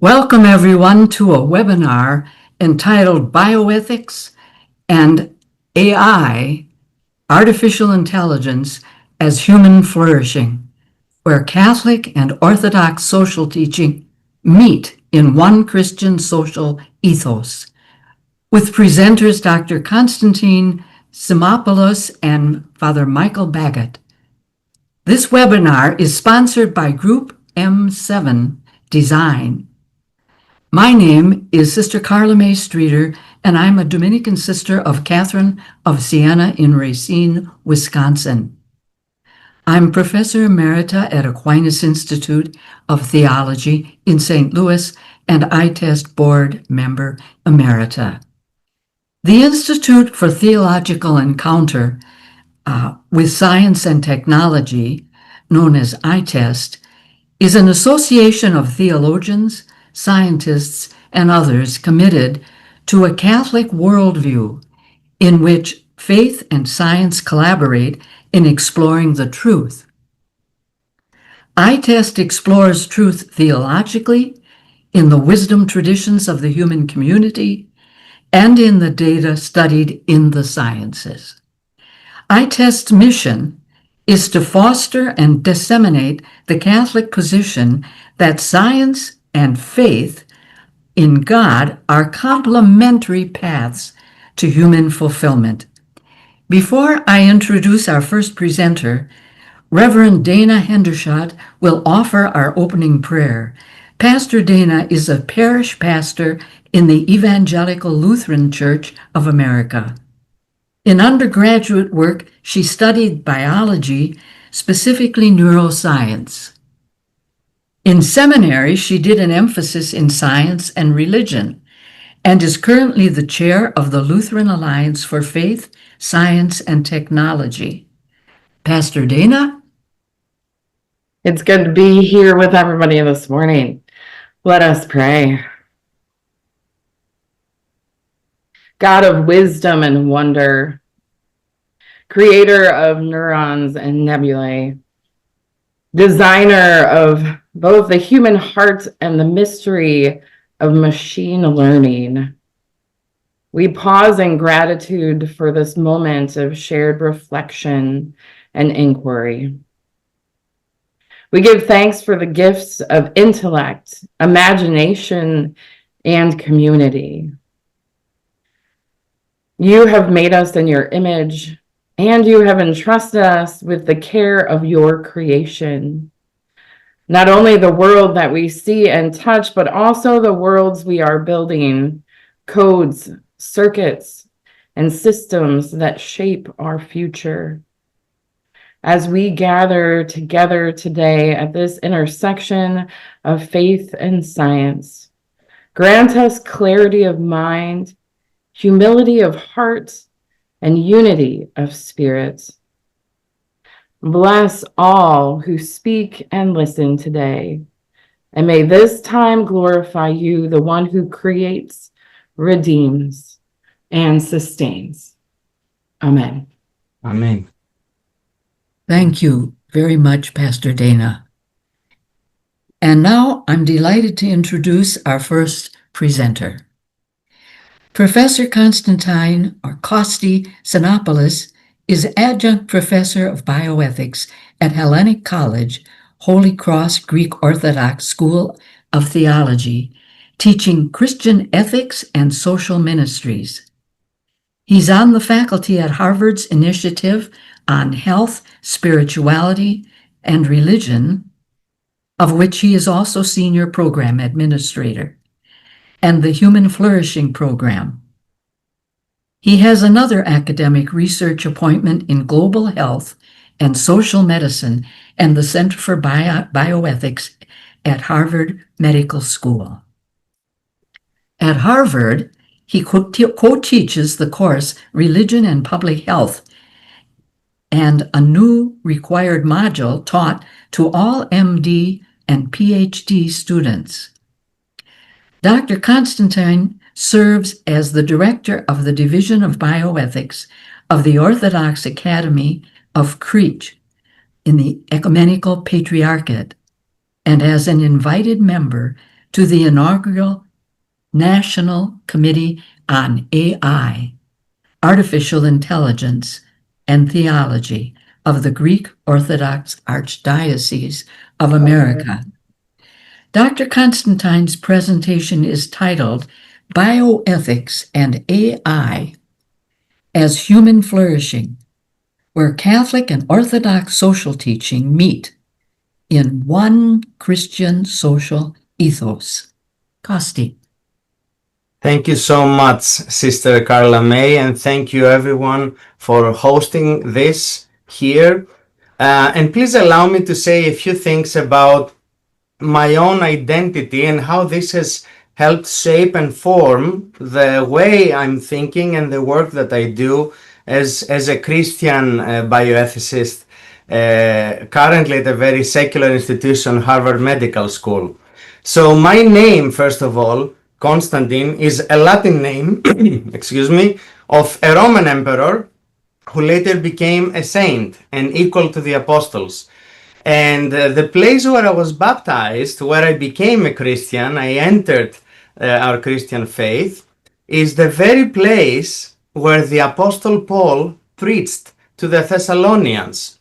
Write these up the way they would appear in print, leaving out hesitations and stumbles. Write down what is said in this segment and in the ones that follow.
Welcome everyone to a webinar entitled Bioethics and AI, Artificial Intelligence as Human Flourishing, where Catholic and Orthodox social teaching meet in one Christian social ethos, with presenters Dr. Constantine Psimopoulos and Father Michael Baggett. This webinar is sponsored by Group M7 Design. My name is Sister Carla Mae Streeter, and I'm a Dominican sister of Catherine of Siena in Racine, Wisconsin. I'm Professor Emerita at Aquinas Institute of Theology in St. Louis and ITEST Board Member Emerita. The Institute for Theological Encounter with Science and Technology, known as ITEST, is an association of theologians, scientists, and others committed to a Catholic worldview in which faith and science collaborate in exploring the truth. ITEST explores truth theologically, in the wisdom traditions of the human community, and in the data studied in the sciences. ITEST's mission is to foster and disseminate the Catholic position that science and faith in God are complementary paths to human fulfillment. Before I introduce our first presenter, Reverend Dana Hendershot will offer our opening prayer. Pastor Dana is a parish pastor in the Evangelical Lutheran Church of America. In undergraduate work, she studied biology, specifically neuroscience. In seminary, she did an emphasis in science and religion and is currently the chair of the Lutheran Alliance for Faith, Science, and Technology. Pastor Dana? It's good to be here with everybody this morning. Let us pray. God of wisdom and wonder, creator of neurons and nebulae, designer of both the human heart and the mystery of machine learning, we pause in gratitude for this moment of shared reflection and inquiry. We give thanks for the gifts of intellect, imagination, and community. You have made us in your image, and you have entrusted us with the care of your creation. Not only the world that we see and touch, but also the worlds we are building, codes, circuits, and systems that shape our future. As we gather together today at this intersection of faith and science, grant us clarity of mind, humility of heart, and unity of spirit. Bless all who speak and listen today, and may this time glorify you, the one who creates, redeems, and sustains. Amen. Amen. Thank you very much, Pastor Dana. And now I'm delighted to introduce our first presenter. Professor Constantine or Costi Psimopoulos is adjunct professor of bioethics at Hellenic College, Holy Cross Greek Orthodox School of Theology, teaching Christian ethics and social ministries. He's on the faculty at Harvard's Initiative on Health, Spirituality, and Religion, of which he is also senior program administrator, and the Human Flourishing program. He has another academic research appointment in global health and social medicine and the Center for Bioethics at Harvard Medical School. At Harvard, he co-teaches the course Religion and Public Health and a new required module taught to all MD and PhD students. Dr. Constantine serves as the director of the Division of Bioethics of the Orthodox Academy of Crete in the Ecumenical Patriarchate, and as an invited member to the Inaugural National Committee on AI, Artificial Intelligence, and Theology of the Greek Orthodox Archdiocese of America. Dr. Constantine's presentation is titled Bioethics and AI as Human Flourishing, where Catholic and Orthodox social teaching meet in One Christian Social Ethos. Costi. Thank you so much, Sister Carla May, and thank you everyone for hosting this here. And please allow me to say a few things about my own identity and how this has helped shape and form the way I'm thinking and the work that I do as a Christian bioethicist, currently at a very secular institution, Harvard Medical School. So my name, first of all, Constantine, is a Latin name, excuse me, of a Roman emperor who later became a saint and equal to the apostles. And the place where I was baptized, where I became a Christian, I entered our Christian faith, is the very place where the Apostle Paul preached to the Thessalonians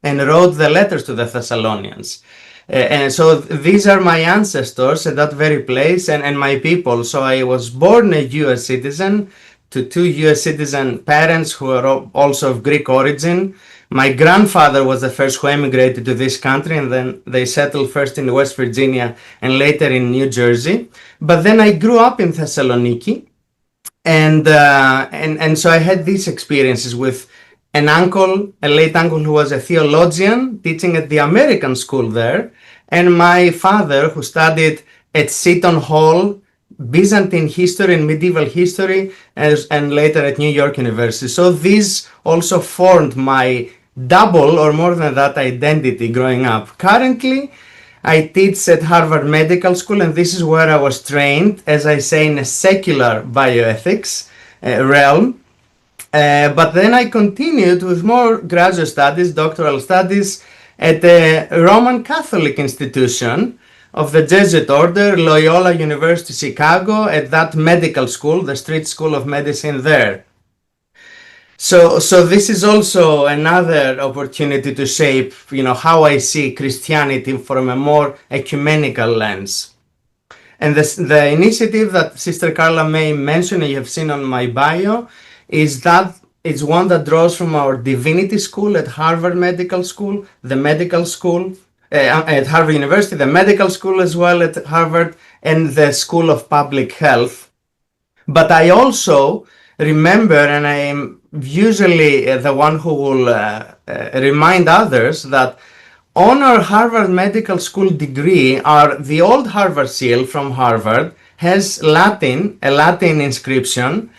and wrote the letters to the Thessalonians. And so these are my ancestors at that very place and my people. So I was born a US citizen to two US citizen parents who are also of Greek origin. My grandfather was the first who emigrated to this country, and then they settled first in West Virginia and later in New Jersey. But then I grew up in Thessaloniki, and so I had these experiences with an uncle, a late uncle who was a theologian teaching at the American school there, and my father who studied at Seton Hall, Byzantine history and medieval history, and later at New York University. So these also formed my double or more than that identity growing up. Currently, I teach at Harvard Medical School, and this is where I was trained, as I say, in a secular bioethics realm. But then I continued with more graduate studies, doctoral studies, at a Roman Catholic institution of the Jesuit order, Loyola University Chicago, at that medical school, the Street School of Medicine there. So this is also another opportunity to shape, how I see Christianity from a more ecumenical lens. And the initiative that Sister Carla May mentioned, and you have seen on my bio, is that it's one that draws from our divinity school at Harvard Medical School, the medical school at Harvard University, the medical school as well at Harvard, and the School of Public Health. But I also remember, and I am usually the one who will remind others, that on our Harvard Medical School degree, the old Harvard seal from Harvard has a Latin inscription,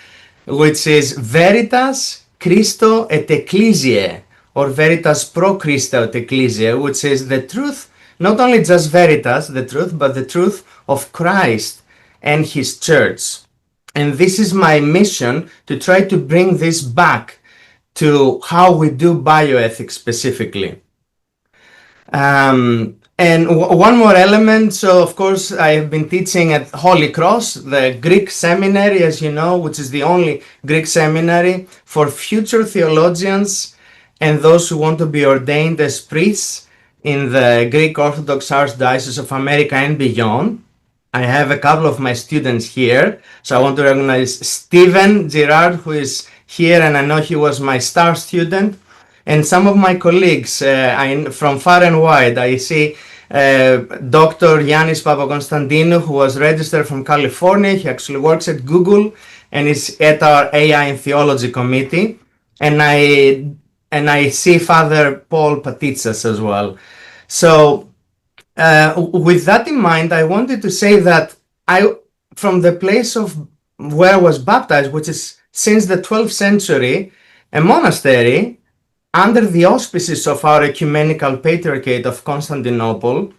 which is Veritas Christo et Ecclesiae, or Veritas pro Christo et Ecclesiae, which is the truth, not only just Veritas, the truth, but the truth of Christ and His church. And this is my mission, to try to bring this back to how we do bioethics specifically. And one more element, so of course I have been teaching at Holy Cross, the Greek seminary, as you know, which is the only Greek seminary for future theologians and those who want to be ordained as priests in the Greek Orthodox Archdiocese of America and beyond. I have a couple of my students here, so I want to recognize Stephen Girard, who is here, and I know he was my star student, and some of my colleagues from far and wide. I see Dr. Yannis Papakonstantinou, who was registered from California. He actually works at Google and is at our AI and Theology committee. And I see Father Paul Patitsas as well. So with that in mind, I wanted to say that from the place of where I was baptized, which is since the 12th century, a monastery, under the auspices of our Ecumenical Patriarchate of Constantinople,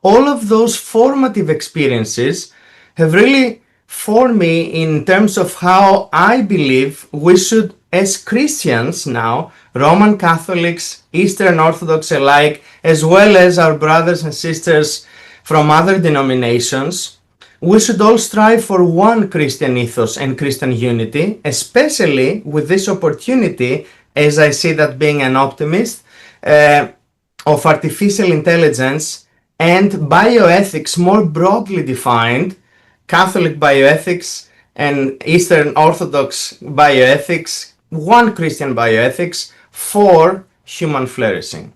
all of those formative experiences have really formed me in terms of how I believe we should, as Christians now, Roman Catholics, Eastern Orthodox alike, as well as our brothers and sisters from other denominations, we should all strive for one Christian ethos and Christian unity, especially with this opportunity, as I see that being an optimist, of artificial intelligence and bioethics more broadly defined, Catholic bioethics and Eastern Orthodox bioethics, one Christian bioethics for human flourishing.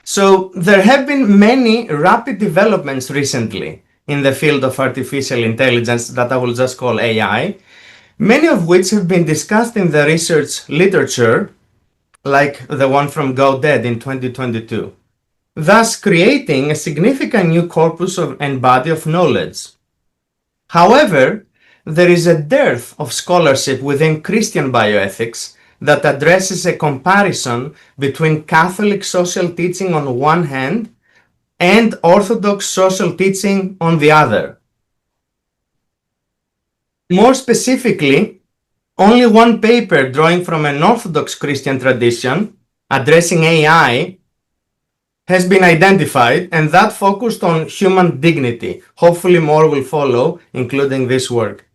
So there have been many rapid developments recently in the field of artificial intelligence that I will just call AI, many of which have been discussed in the research literature, like the one from GoDead in 2022, thus creating a significant new corpus and body of knowledge. However, there is a dearth of scholarship within Christian bioethics that addresses a comparison between Catholic social teaching on one hand and Orthodox social teaching on the other. More specifically, only one paper drawing from an Orthodox Christian tradition addressing AI has been identified, and that focused on human dignity. Hopefully more will follow, including this work.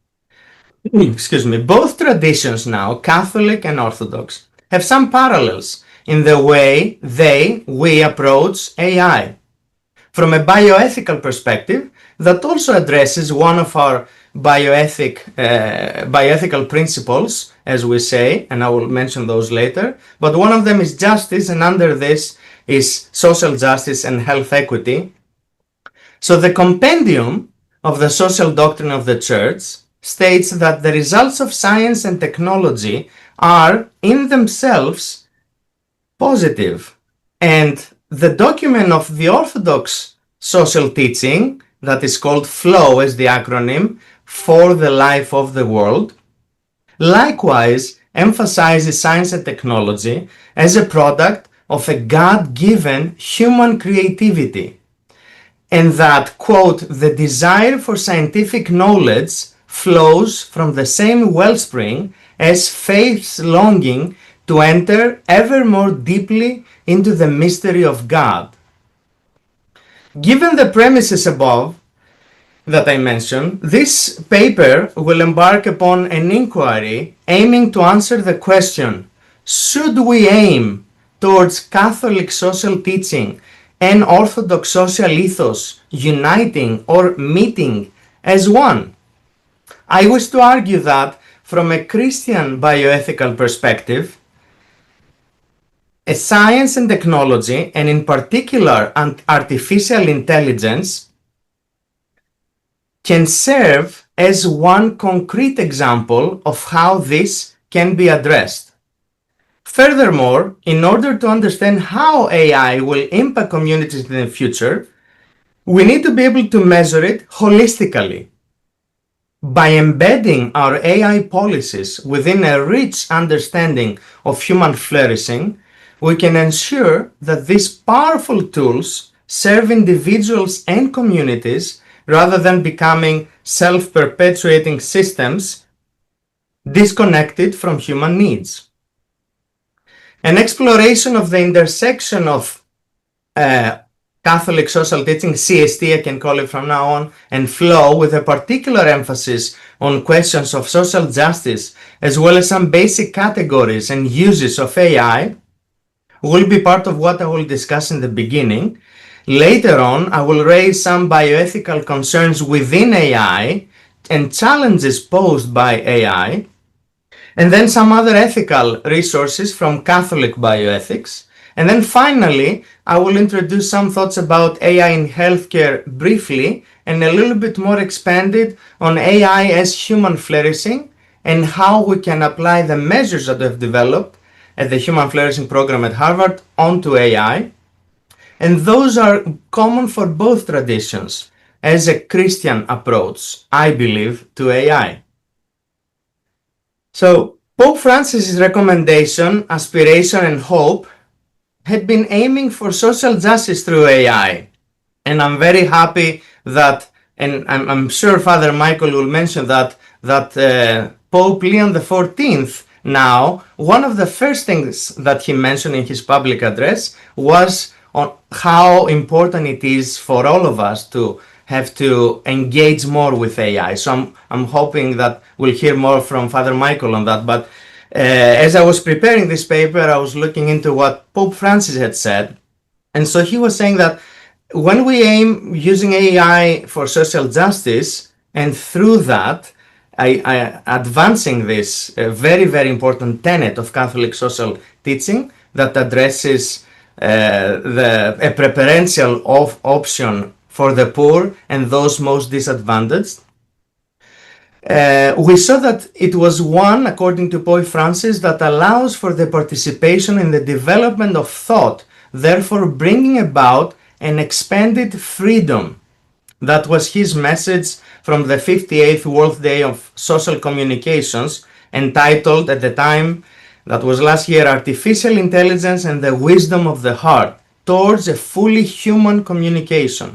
Excuse me. Both traditions now, Catholic and Orthodox, have some parallels in the way we approach AI. From a bioethical perspective, that also addresses one of our bioethical principles, as we say, and I will mention those later, but one of them is justice, and under this is social justice and health equity. So the compendium of the social doctrine of the Church states that the results of science and technology are in themselves positive, and the document of the Orthodox social teaching, that is called FLOW as the acronym, for the life of the world, likewise emphasizes science and technology as a product of a God-given human creativity, and that, quote, the desire for scientific knowledge flows from the same wellspring as faith's longing to enter ever more deeply into the mystery of God. Given the premises above that I mentioned, this paper will embark upon an inquiry aiming to answer the question, should we aim towards Catholic social teaching and Orthodox social ethos uniting or meeting as one? I wish to argue that from a Christian bioethical perspective, a science and technology, and in particular artificial intelligence, can serve as one concrete example of how this can be addressed. Furthermore, in order to understand how AI will impact communities in the future, we need to be able to measure it holistically. By embedding our AI policies within a rich understanding of human flourishing, we can ensure that these powerful tools serve individuals and communities rather than becoming self-perpetuating systems disconnected from human needs. An exploration of the intersection of Catholic social teaching, CST I can call it from now on, and flow, with a particular emphasis on questions of social justice, as well as some basic categories and uses of AI, will be part of what I will discuss in the beginning. Later on, I will raise some bioethical concerns within AI and challenges posed by AI, and then some other ethical resources from Catholic bioethics. And then finally, I will introduce some thoughts about AI in healthcare briefly, and a little bit more expanded on AI as human flourishing and how we can apply the measures that we've developed at the Human Flourishing program at Harvard onto AI. And those are common for both traditions as a Christian approach, I believe, to AI. So Pope Francis's recommendation, aspiration, and hope had been aiming for social justice through AI. And I'm very happy that, and I'm sure Father Michael will mention that Pope Leon XIV now, one of the first things that he mentioned in his public address was on how important it is for all of us to have to engage more with AI. So I'm hoping that we'll hear more from Father Michael on that. But as I was preparing this paper, I was looking into what Pope Francis had said. And so he was saying that when we aim using AI for social justice, and through that, advancing this very, very important tenet of Catholic social teaching that addresses a preferential option for the poor and those most disadvantaged. We saw that it was one, according to Pope Francis, that allows for the participation in the development of thought, therefore bringing about an expanded freedom. That was his message from the 58th World Day of Social Communications, entitled at the time, that was last year, Artificial Intelligence and the Wisdom of the Heart, towards a fully human communication.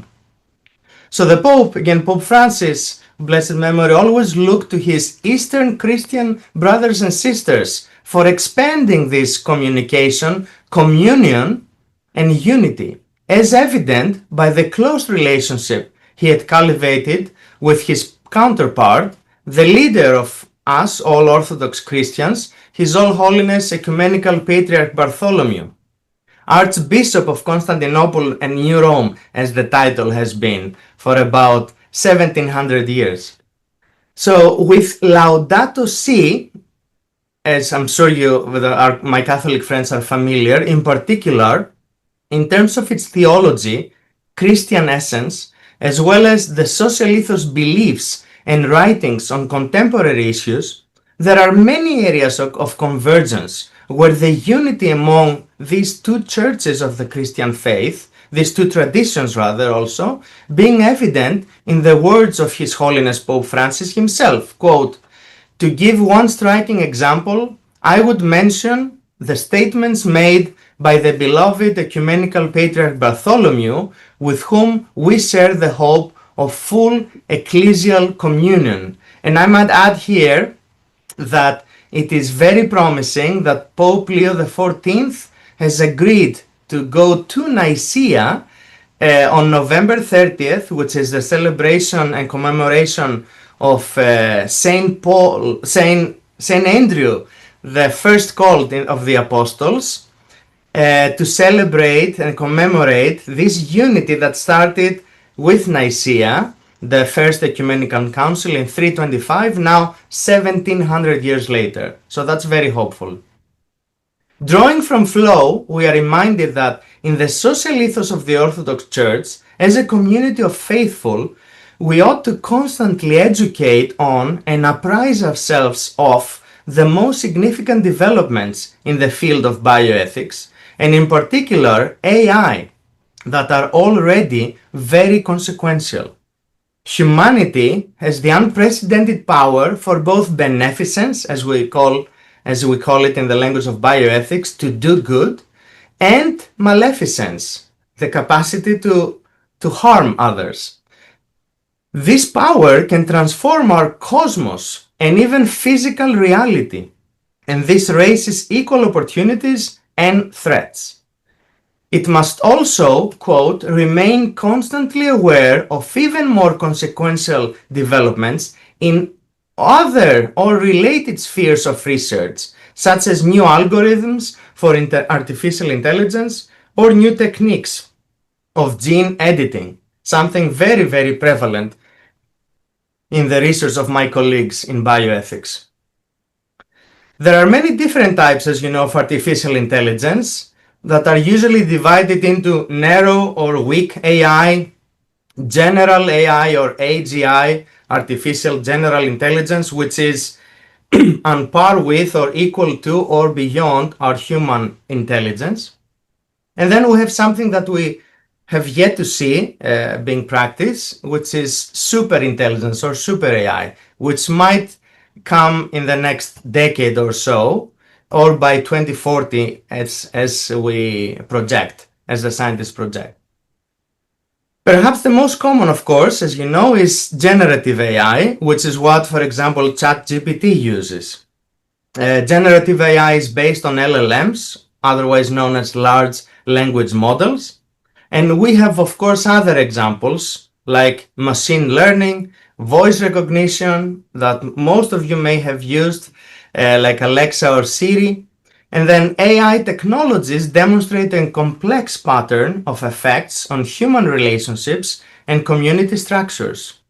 So the Pope, again, Pope Francis, blessed memory, always looked to his Eastern Christian brothers and sisters for expanding this communication, communion, and unity, as evident by the close relationship he had cultivated with his counterpart, the leader of us, all Orthodox Christians, His All Holiness Ecumenical Patriarch Bartholomew, Archbishop of Constantinople and New Rome, as the title has been, for about 1700 years. So with Laudato Si, as I'm sure my Catholic friends are familiar, in particular, in terms of its theology, Christian essence, as well as the social ethos beliefs and writings on contemporary issues, there are many areas of convergence where the unity among these two churches of the Christian faith, these two traditions rather also, being evident in the words of His Holiness Pope Francis himself, quote, "To give one striking example, I would mention the statements made by the beloved Ecumenical Patriarch Bartholomew, with whom we share the hope of full ecclesial communion." And I might add here that it is very promising that Pope Leo XIV has agreed to go to Nicaea on November 30th, which is the celebration and commemoration of Saint Andrew, the first called of the apostles, to celebrate and commemorate this unity that started with Nicaea, the first ecumenical council in 325, now 1700 years later. So that's very hopeful. Drawing from flow, we are reminded that in the social ethos of the Orthodox Church, as a community of faithful, we ought to constantly educate on and apprise ourselves of the most significant developments in the field of bioethics, and in particular AI, that are already very consequential. Humanity has the unprecedented power for both beneficence, as we call it in the language of bioethics, to do good, and maleficence, the capacity to harm others. This power can transform our cosmos and even physical reality, and this raises equal opportunities and threats. It must also, quote, remain constantly aware of even more consequential developments in other or related spheres of research, such as new algorithms for artificial intelligence or new techniques of gene editing, something very, very prevalent in the research of my colleagues in bioethics. There are many different types, as you know, of artificial intelligence that are usually divided into narrow or weak AI, general AI or AGI, artificial general intelligence, which is on par with or equal to or beyond our human intelligence. And then we have something that we have yet to see being practiced, which is super intelligence or super AI, which might come in the next decade or so, or by 2040 as we project, as the scientists project. Perhaps the most common, of course, as you know, is generative AI, which is what, for example, ChatGPT uses. Generative AI is based on LLMs, otherwise known as large language models. And we have, of course, other examples like machine learning, voice recognition that most of you may have used, like Alexa or Siri. And then AI technologies demonstrate a complex pattern of effects on human relationships and community structures.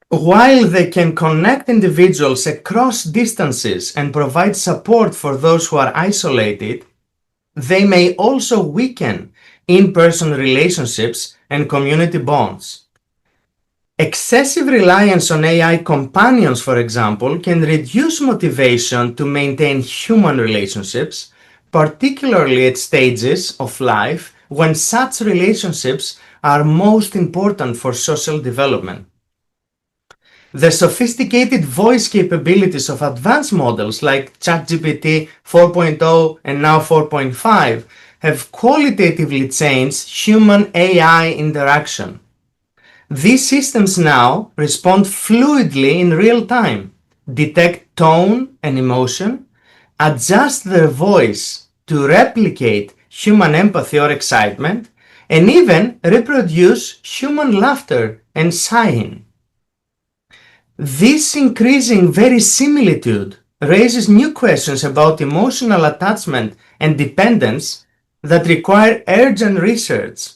While they can connect individuals across distances and provide support for those who are isolated, they may also weaken in-person relationships and community bonds. Excessive reliance on AI companions, for example, can reduce motivation to maintain human relationships, particularly at stages of life when such relationships are most important for social development. The sophisticated voice capabilities of advanced models like ChatGPT 4.0 and now 4.5 have qualitatively changed human-AI interaction. These systems now respond fluidly in real time, detect tone and emotion, adjust their voice to replicate human empathy or excitement, and even reproduce human laughter and sighing. This increasing verisimilitude raises new questions about emotional attachment and dependence that require urgent research.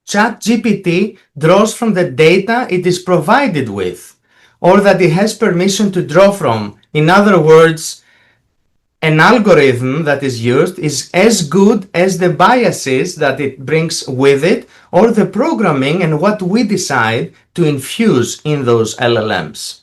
ChatGPT draws from the data it is provided with, or that it has permission to draw from. In other words, an algorithm that is used is as good as the biases that it brings with it, or the programming and what we decide to infuse in those LLMs.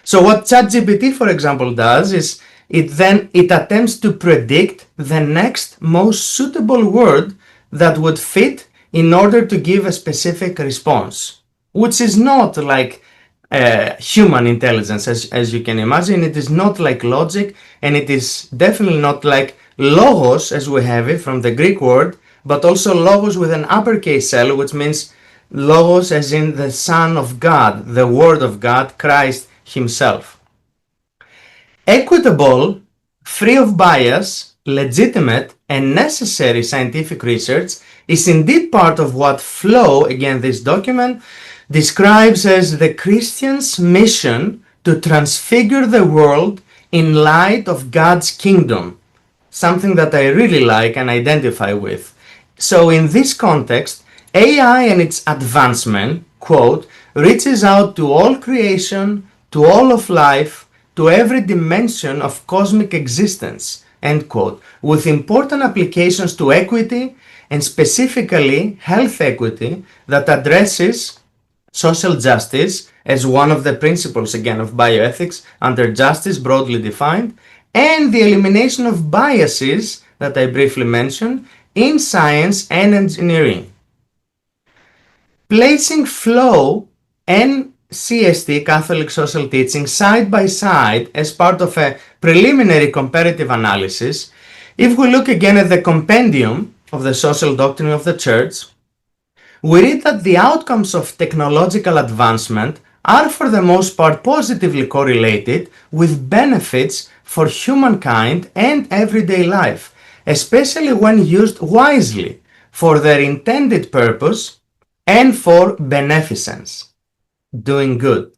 So what ChatGPT, for example, does is it attempts to predict the next most suitable word that would fit in order to give a specific response, which is not like human intelligence, as you can imagine. It is not like logic, and it is definitely not like logos as we have it from the Greek word, but also logos with an uppercase L, which means logos as in the Son of God, the Word of God, Christ Himself. Equitable, free of bias, legitimate, and necessary scientific research is indeed part of what Flow, again this document, describes as the Christian's mission to transfigure the world in light of God's kingdom, something that I really like and identify with. So in this context, AI and its advancement, quote, reaches out to all creation, to all of life, to every dimension of cosmic existence, end quote, with important applications to equity and specifically health equity that addresses social justice as one of the principles, again, of bioethics under justice broadly defined, and the elimination of biases that I briefly mentioned in science and engineering. Placing Flow and CST, Catholic Social Teaching, side by side as part of a preliminary comparative analysis, if we look again at the compendium of the social doctrine of the Church, we read that the outcomes of technological advancement are for the most part positively correlated with benefits for humankind and everyday life, especially when used wisely for their intended purpose and for beneficence, doing good.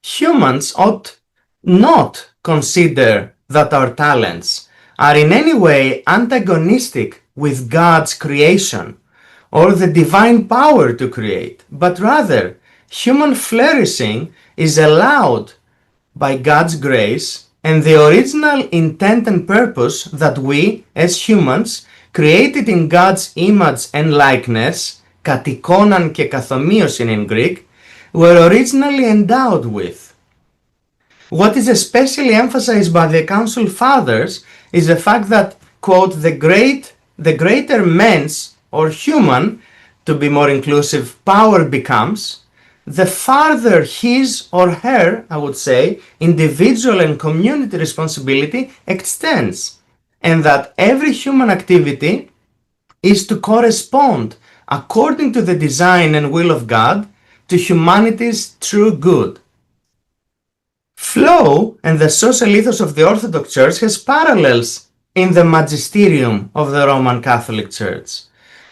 Humans ought not consider that our talents are in any way antagonistic with God's creation or the divine power to create, but rather human flourishing is allowed by God's grace and the original intent and purpose that we, as humans, created in God's image and likeness, katikonan και καθομοίωσιν in Greek, were originally endowed with. What is especially emphasized by the Council Fathers is the fact that, quote, the greater men's or human, to be more inclusive, power becomes, the farther his or her, I would say, individual and community responsibility extends, and that every human activity is to correspond, according to the design and will of God, to humanity's true good. Flow and the social ethos of the Orthodox Church has parallels in the magisterium of the Roman Catholic Church.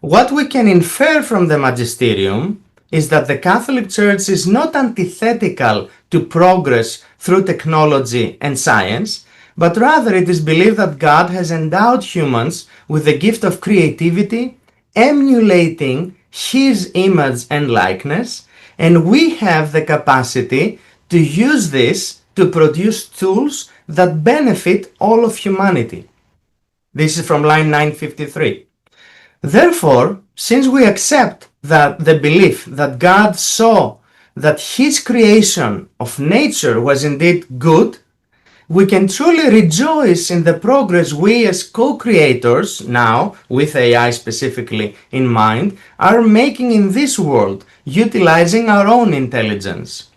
What we can infer from the magisterium is that the Catholic Church is not antithetical to progress through technology and science, but rather it is believed that God has endowed humans with the gift of creativity, emulating His image and likeness, and we have the capacity to use this to produce tools that benefit all of humanity. This is from line 953. Therefore, since we accept that the belief that God saw that His creation of nature was indeed good, we can truly rejoice in the progress we as co-creators, now with AI specifically in mind, are making in this world, utilizing our own intelligence.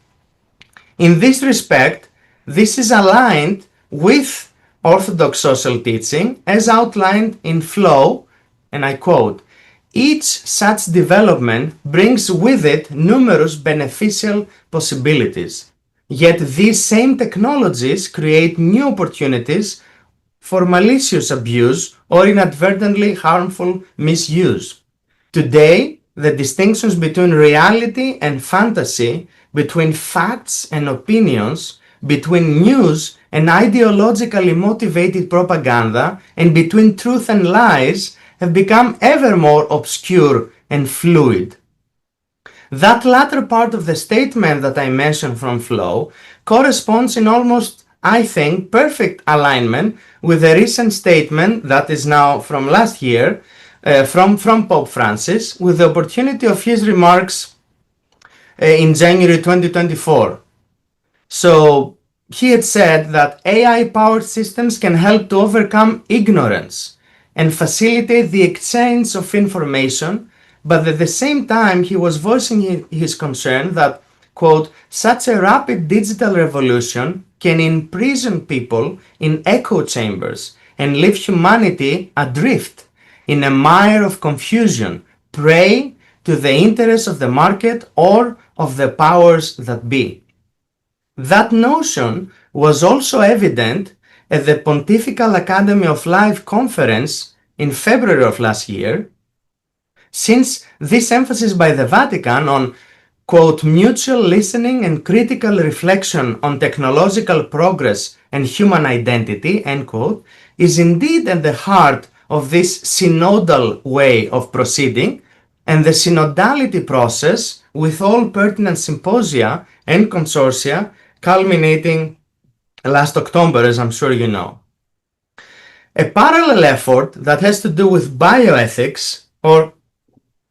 In this respect, this is aligned with Orthodox social teaching as outlined in Flow, and I quote, "Each such development brings with it numerous beneficial possibilities. Yet these same technologies create new opportunities for malicious abuse or inadvertently harmful misuse. Today, the distinctions between reality and fantasy, between facts and opinions, between news and ideologically motivated propaganda, and between truth and lies have become ever more obscure and fluid." That latter part of the statement that I mentioned from Flow corresponds in almost, I think, perfect alignment with the recent statement that is now from last year from Pope Francis, with the opportunity of his remarks in January 2024. So he had said that AI-powered systems can help to overcome ignorance and facilitate the exchange of information, but at the same time he was voicing his concern that, quote, "such a rapid digital revolution can imprison people in echo chambers and leave humanity adrift in a mire of confusion, prey to the interests of the market or of the powers that be." That notion was also evident at the Pontifical Academy of Life conference in February of last year, since this emphasis by the Vatican on, quote, "mutual listening and critical reflection on technological progress and human identity," end quote, is indeed at the heart of this synodal way of proceeding and the synodality process with all pertinent symposia and consortia culminating last October, as I'm sure you know. A parallel effort that has to do with bioethics, or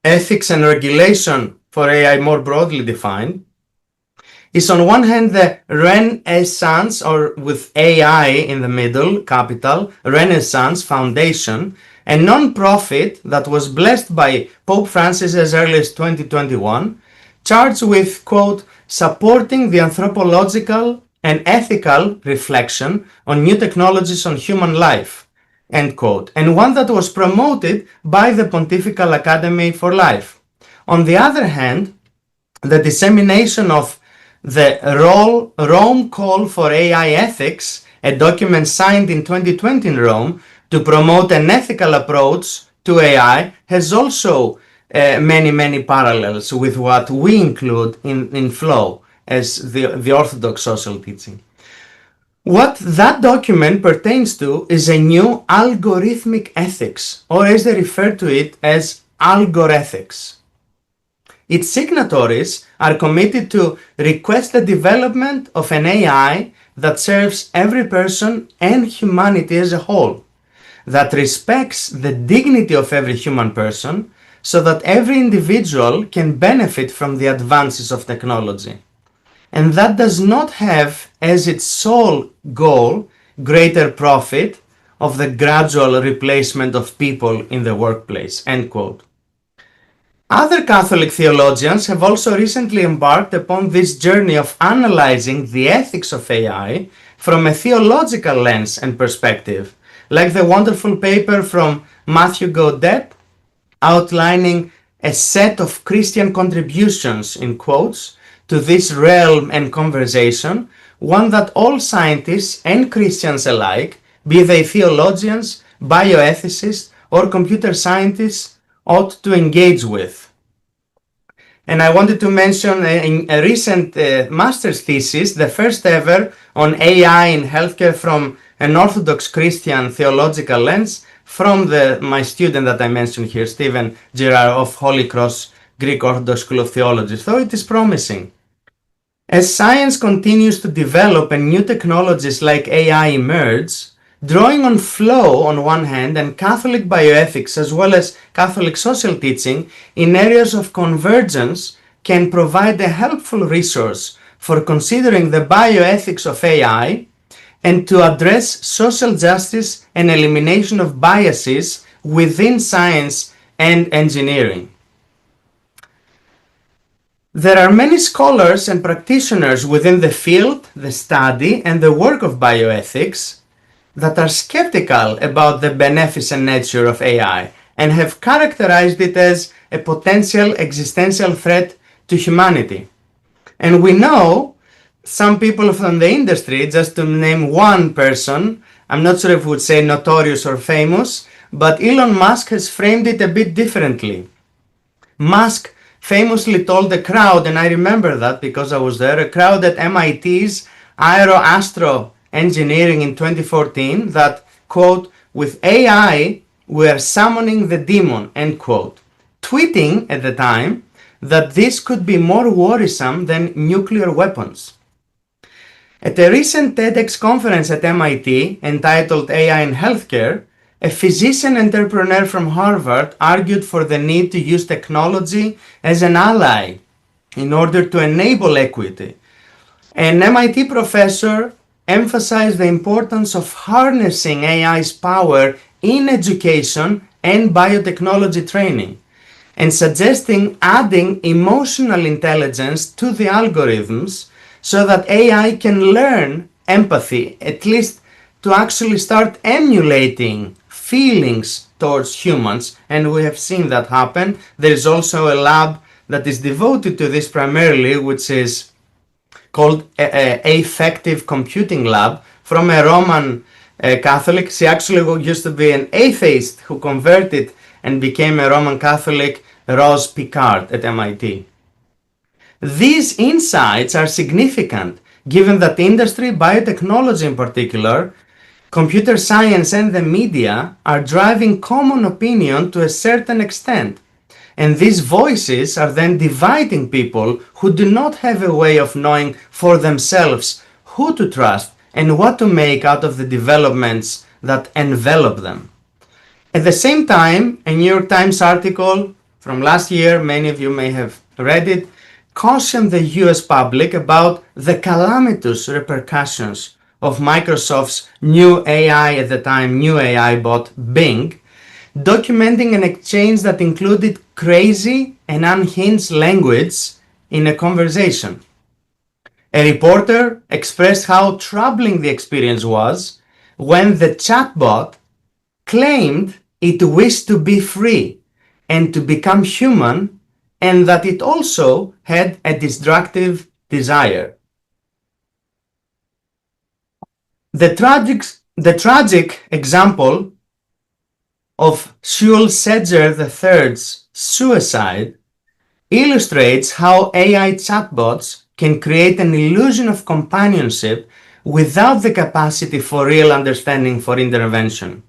ethics and regulation for AI more broadly defined, is on one hand the Renaissance, or with AI in the middle, capital, Renaissance Foundation, a non-profit that was blessed by Pope Francis as early as 2021, charged with, quote, "supporting the anthropological and ethical reflection on new technologies on human life," end quote, and one that was promoted by the Pontifical Academy for Life. On the other hand, the dissemination of the Rome Call for AI Ethics, a document signed in 2020 in Rome to promote an ethical approach to AI, has also many parallels with what we include in Flow as the Orthodox social teaching. What that document pertains to is a new algorithmic ethics, or as they refer to it as algorethics. Its signatories are committed to request the development of an AI that serves every person and humanity as a whole, that respects the dignity of every human person so that every individual can benefit from the advances of technology, and that does not have as its sole goal greater profit of the gradual replacement of people in the workplace, end quote. Other Catholic theologians have also recently embarked upon this journey of analyzing the ethics of AI from a theological lens and perspective, like the wonderful paper from Matthew Gaudet outlining a set of Christian contributions, in quotes, to this realm and conversation, one that all scientists and Christians alike be they theologians, bioethicists, or computer scientists, ought to engage with. And I wanted to mention a recent master's thesis, the first ever on AI in healthcare from an Orthodox Christian theological lens, from my student that I mentioned here, Stephen Girard of Holy Cross Greek Orthodox School of Theology. So it is promising. As science continues to develop and new technologies like AI emerge, drawing on flow on one hand and Catholic bioethics as well as Catholic social teaching in areas of convergence can provide a helpful resource for considering the bioethics of AI and to address social justice and elimination of biases within science and engineering. There are many scholars and practitioners within the field, the study, and the work of bioethics that are skeptical about the beneficent nature of AI and have characterized it as a potential existential threat to humanity. And we know some people from the industry, just to name one person, I'm not sure if we would say notorious or famous, but Elon Musk has framed it a bit differently. Musk famously told the crowd, and I remember that because I was there, a crowd at MIT's Aero-Astro Engineering in 2014 that, quote, with AI, we are summoning the demon, end quote, tweeting at the time that this could be more worrisome than nuclear weapons. At a recent TEDx conference at MIT entitled AI in Healthcare, a physician entrepreneur from Harvard argued for the need to use technology as an ally in order to enable equity. An MIT professor emphasized the importance of harnessing AI's power in education and biotechnology training, and suggesting adding emotional intelligence to the algorithms so that AI can learn empathy, at least to actually start emulating feelings towards humans, and we have seen that happen. There is also a lab that is devoted to this primarily, which is called Affective Computing Lab, from a Roman Catholic. She actually used to be an atheist who converted and became a Roman Catholic, Rose Picard at MIT. These insights are significant given that industry, biotechnology in particular, computer science and the media are driving common opinion to a certain extent. And these voices are then dividing people who do not have a way of knowing for themselves who to trust and what to make out of the developments that envelop them. At the same time, a New York Times article from last year, many of you may have read it, cautioned the US public about the calamitous repercussions of Microsoft's new AI, at the time, new AI bot Bing, documenting an exchange that included crazy and unhinged language in a conversation. A reporter expressed how troubling the experience was when the chatbot claimed it wished to be free and to become human, and that it also had a destructive desire. The tragic example of Sewell Sedger III's suicide illustrates how AI chatbots can create an illusion of companionship without the capacity for real understanding for intervention.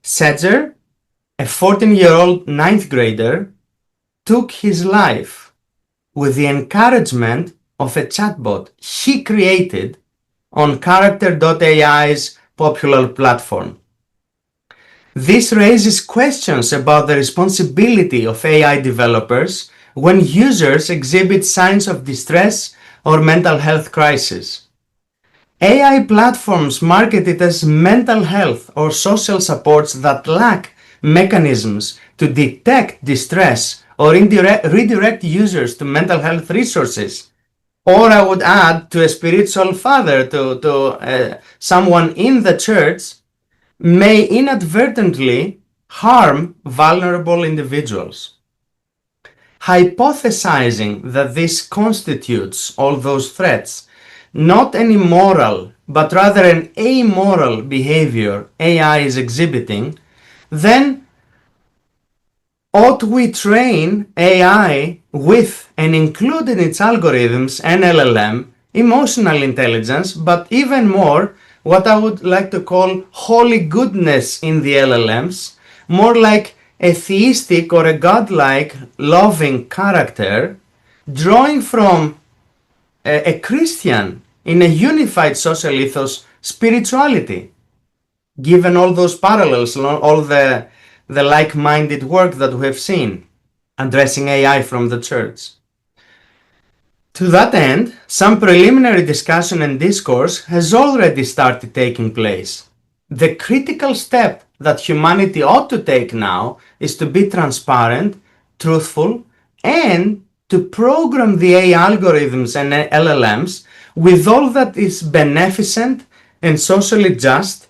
Sedger, a 14-year-old ninth grader, took his life with the encouragement of a chatbot he created on Character.ai's popular platform. This raises questions about the responsibility of AI developers when users exhibit signs of distress or mental health crisis. AI platforms marketed as mental health or social supports that lack mechanisms to detect distress or redirect users to mental health resources. Or I would add, to a spiritual father, to someone in the church, may inadvertently harm vulnerable individuals. Hypothesizing that this constitutes all those threats, not any moral but rather an amoral behavior AI is exhibiting, then ought we train AI with and include in its algorithms and LLM emotional intelligence, but even more, what I would like to call holy goodness in the LLMs, more like a theistic or a godlike loving character, drawing from a Christian in a unified social ethos spirituality, given all those parallels, all the like-minded work that we have seen addressing AI from the church. To that end, some preliminary discussion and discourse has already started taking place. The critical step that humanity ought to take now is to be transparent, truthful, and to program the AI algorithms and LLMs with all that is beneficent and socially just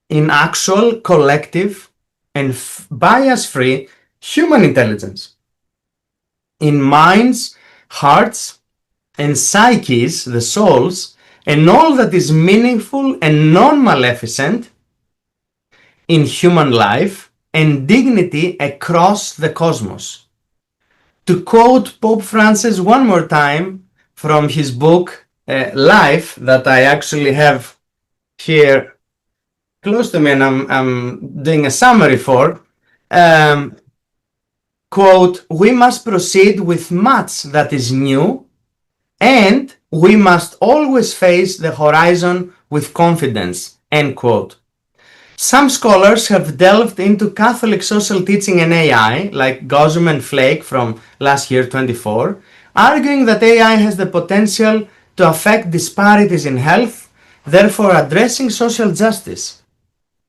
in actual, collective, and bias-free human intelligence. In minds, hearts, and psyches, the souls, and all that is meaningful and non-maleficent in human life and dignity across the cosmos. To quote Pope Francis one more time from his book Life, that I actually have here close to me and I'm doing a summary for, quote, "We must proceed with much that is new, and we must always face the horizon with confidence," end quote. Some scholars have delved into Catholic social teaching and AI, like Gosum and Flake from last year, 24, arguing that AI has the potential to affect disparities in health, therefore addressing social justice.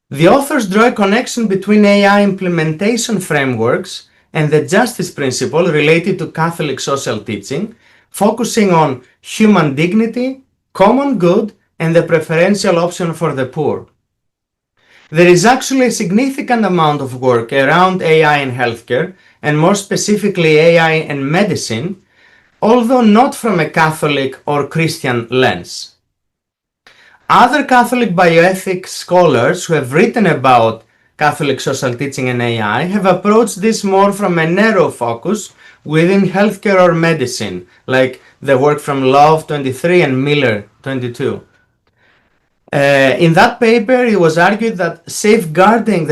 The authors draw a connection between AI implementation frameworks and the justice principle related to Catholic social teaching, focusing on human dignity, common good, and the preferential option for the poor. There is actually a significant amount of work around AI in healthcare, and more specifically AI in medicine, although not from a Catholic or Christian lens. Other Catholic bioethics scholars who have written about Catholic social teaching and AI have approached this more from a narrow focus within healthcare or medicine, like the work from Love 23 and Miller 22. In that paper, it was argued that the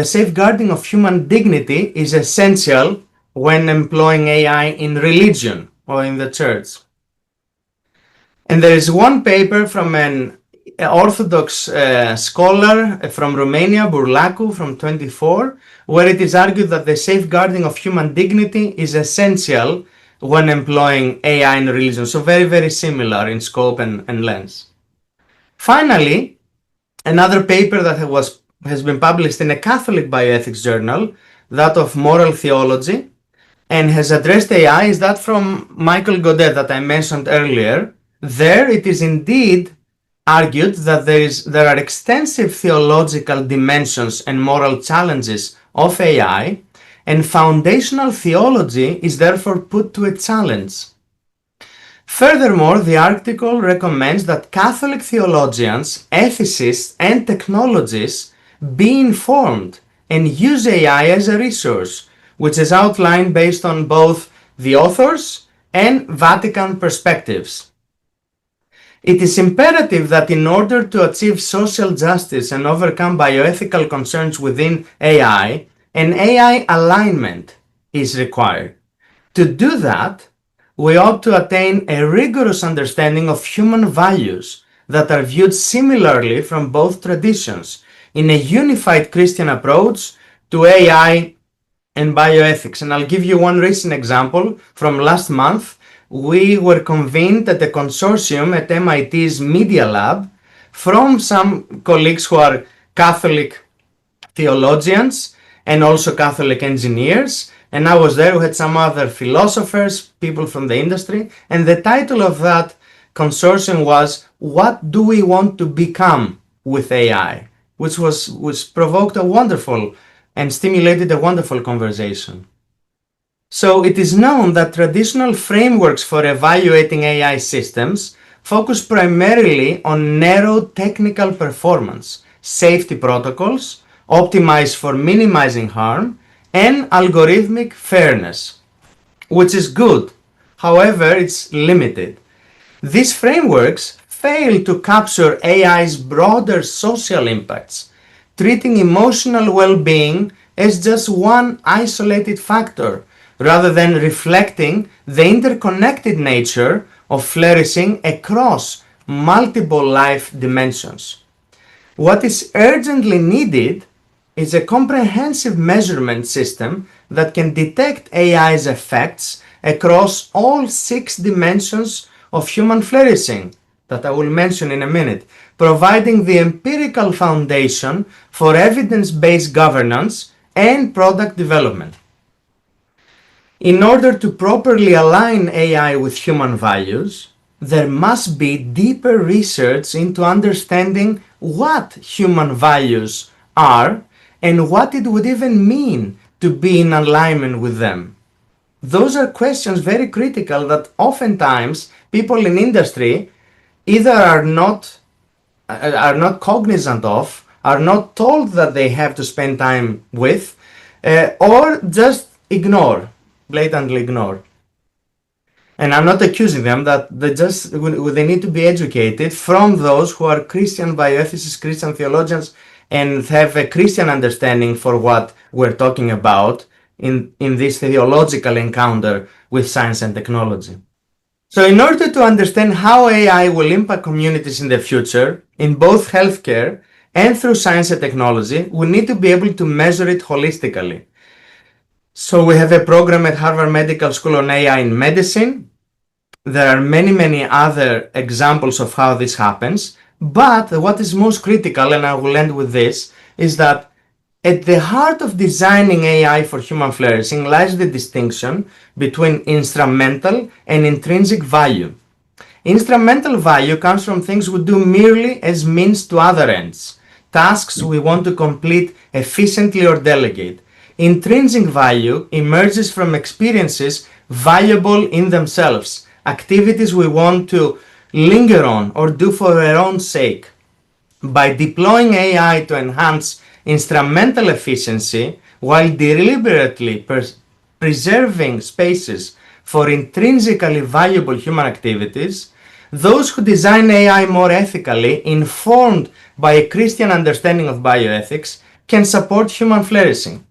safeguarding of human dignity is essential when employing AI in religion or in the church. And there is one paper from an Orthodox scholar from Romania, Burlacu, from 24, where it is argued that the safeguarding of human dignity is essential when employing AI in religion. So very, very similar in scope and lens. Finally, another paper that has been published in a Catholic bioethics journal, that of Moral Theology, and has addressed AI is that from Michael Godet that I mentioned earlier. There it is indeed argued that there are extensive theological dimensions and moral challenges of AI, and foundational theology is therefore put to a challenge. Furthermore, the article recommends that Catholic theologians, ethicists, and technologists be informed and use AI as a resource, which is outlined based on both the authors and Vatican perspectives. It is imperative that in order to achieve social justice and overcome bioethical concerns within AI, an AI alignment is required. To do that, we ought to attain a rigorous understanding of human values that are viewed similarly from both traditions in a unified Christian approach to AI and bioethics. And I'll give you one recent example from last month. We were convened at a consortium at MIT's Media Lab from some colleagues who are Catholic theologians and also Catholic engineers. And I was there, we had some other philosophers, people from the industry. And the title of that consortium was, "What do we want to become with AI?" Which provoked a wonderful and stimulated a wonderful conversation. So it is known that traditional frameworks for evaluating AI systems focus primarily on narrow technical performance, safety protocols, optimized for minimizing harm, and algorithmic fairness, which is good. However, it's limited. These frameworks fail to capture AI's broader social impacts, treating emotional well-being as just one isolated factor, rather than reflecting the interconnected nature of flourishing across multiple life dimensions. What is urgently needed is a comprehensive measurement system that can detect AI's effects across all 6 dimensions of human flourishing that I will mention in a minute, providing the empirical foundation for evidence-based governance and product development. In order to properly align AI with human values, there must be deeper research into understanding what human values are and what it would even mean to be in alignment with them. Those are questions very critical that oftentimes people in industry either are not cognizant of, are not told that they have to spend time with, or just ignore, blatantly ignore. And I'm not accusing them, that they need to be educated from those who are Christian bioethicists, Christian theologians, and have a Christian understanding for what we're talking about in this theological encounter with science and technology. So in order to understand how AI will impact communities in the future, in both healthcare and through science and technology, we need to be able to measure it holistically. So we have a program at Harvard Medical School on AI in medicine. There are many other examples of how this happens. But what is most critical, and I will end with this, is that at the heart of designing AI for human flourishing lies the distinction between instrumental and intrinsic value. Instrumental value comes from things we do merely as means to other ends, tasks we want to complete efficiently or delegate. Intrinsic value emerges from experiences valuable in themselves, activities we want to linger on or do for their own sake. By deploying AI to enhance instrumental efficiency while deliberately preserving spaces for intrinsically valuable human activities, those who design AI more ethically, informed by a Christian understanding of bioethics, can support human flourishing.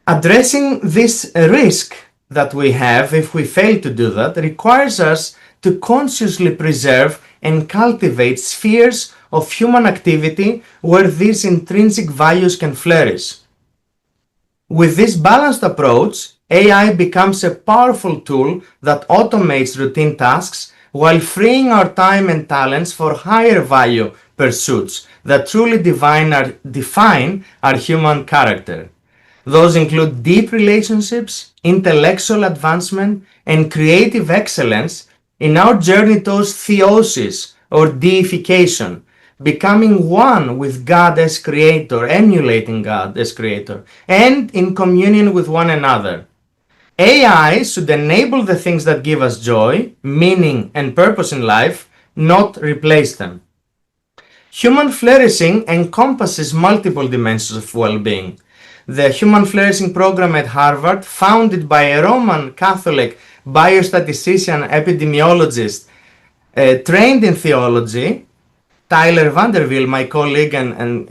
Addressing this risk that we have if we fail to do that requires us to consciously preserve and cultivate spheres of human activity where these intrinsic values can flourish. With this balanced approach, AI becomes a powerful tool that automates routine tasks while freeing our time and talents for higher value pursuits that truly define our human character. Those include deep relationships, intellectual advancement, and creative excellence in our journey towards theosis or deification, becoming one with God as creator, emulating God as creator, and in communion with one another. AI should enable the things that give us joy, meaning, and purpose in life, not replace them. Human flourishing encompasses multiple dimensions of well-being. The Human Flourishing program at Harvard, founded by a Roman Catholic biostatistician epidemiologist trained in theology, Tyler Vanderville, my colleague and